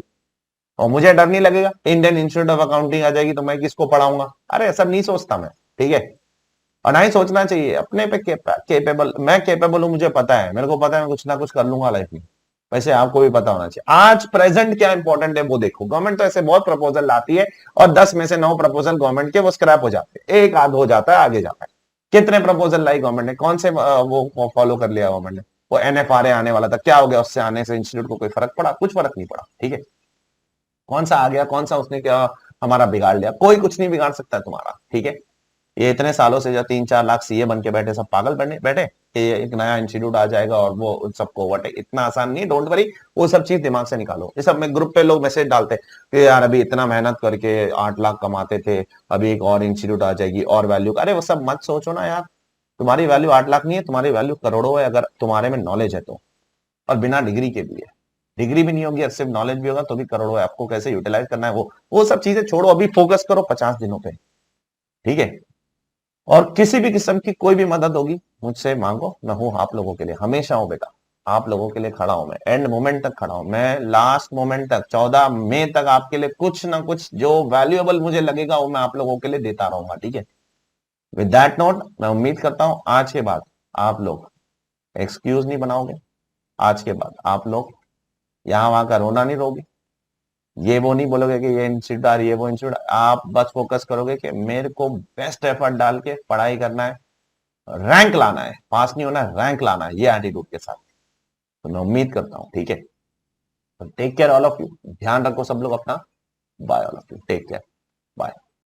और मुझे डर नहीं लगेगा, इंडियन इंस्टीट्यूट ऑफ अकाउंटिंग आ जाएगी तो मैं किसको पढ़ाऊंगा? अरे सब नहीं सोचता मैं, ठीक है? और ना ही सोचना चाहिए अपने पे केपेबल, मैं केपेबल हूं, मुझे पता है, मेरे को पता है मैं कुछ ना कुछ कर लूंगा लाइफ में। वैसे आपको भी पता होना चाहिए आज प्रेजेंट क्या इंपॉर्टेंट है वो देखो। गवर्नमेंट तो ऐसे बहुत प्रपोजल लाती है और 10 में से 9 प्रपोजल गवर्नमेंट के वो स्क्रैप हो जाते हैं, एक आध हो जाता है आगे जाता है। कितने प्रपोजल लाई गवर्नमेंट ने, कौन से वो फॉलो कर लिया गवर्नमेंट ने? वो एनएफआरए आने वाला था, क्या हो गया उससे आने से इंस्टीट्यूट को कोई फर्क पड़ा? कुछ फर्क नहीं पड़ा। ठीक है, कौन सा आ गया, कौन सा उसने क्या हमारा बिगाड़ लिया? कोई कुछ नहीं बिगाड़ सकता है तुम्हारा। ठीक है, ये इतने सालों से जो 3-4 लाख सीए बन के बैठे, सब पागल बने बैठे कि एक नया इंस्टीट्यूट आ जाएगा और वो उन सबको ओवरटेक, इतना आसान नहीं, डोंट वरी। वो सब चीज दिमाग से निकालो। ये सब में ग्रुप पे लोग मैसेज डालते कि यार अभी इतना मेहनत करके 8 लाख कमाते थे, अभी एक और इंस्टीट्यूट आ जाएगी और वैल्यू, अरे वो सब मत सोचो ना यार। तुम्हारी वैल्यू 8 लाख नहीं है, तुम्हारी वैल्यू करोड़ों है, अगर तुम्हारे में नॉलेज है तो। और बिना डिग्री के भी है, डिग्री भी नहीं होगी और सिर्फ नॉलेज भी होगा तो भी करोड़ों है। आपको कैसे यूटिलाइज करना है वो सब चीजें छोड़ो, अभी फोकस करो 50 दिनों पे। ठीक है, और किसी भी किस्म की कोई भी मदद होगी मुझसे मांगो, मैं हूं आप लोगों के लिए, हमेशा हूं बेटा। आप लोगों के लिए खड़ा हूं मैं, एंड मोमेंट तक खड़ा हूं मैं, लास्ट मोमेंट तक, 14 मई तक आपके लिए कुछ ना कुछ जो वैल्यूएबल मुझे लगेगा वो मैं आप लोगों के लिए देता रहूंगा। ठीक है, विद दैट नोट मैं उम्मीद करता हूं आज के बाद आप लोग एक्सक्यूज नहीं बनाओगे, आज के बाद आप लोग यहां वहां का रोना नहीं रोगे, ये वो नहीं बोलोगे कि ये इंस्टीट्यूट ये वो इंस्टीट्यूट, आप बस फोकस करोगे कि मेरे को बेस्ट एफर्ट डाल के पढ़ाई करना है, रैंक लाना है, पास नहीं होना है, रैंक लाना है, ये एटीट्यूड के साथ। तो मैं उम्मीद करता हूं, ठीक है। तो take care all of you, ध्यान रखो सब लोग अपना। Bye all of you, take care, bye.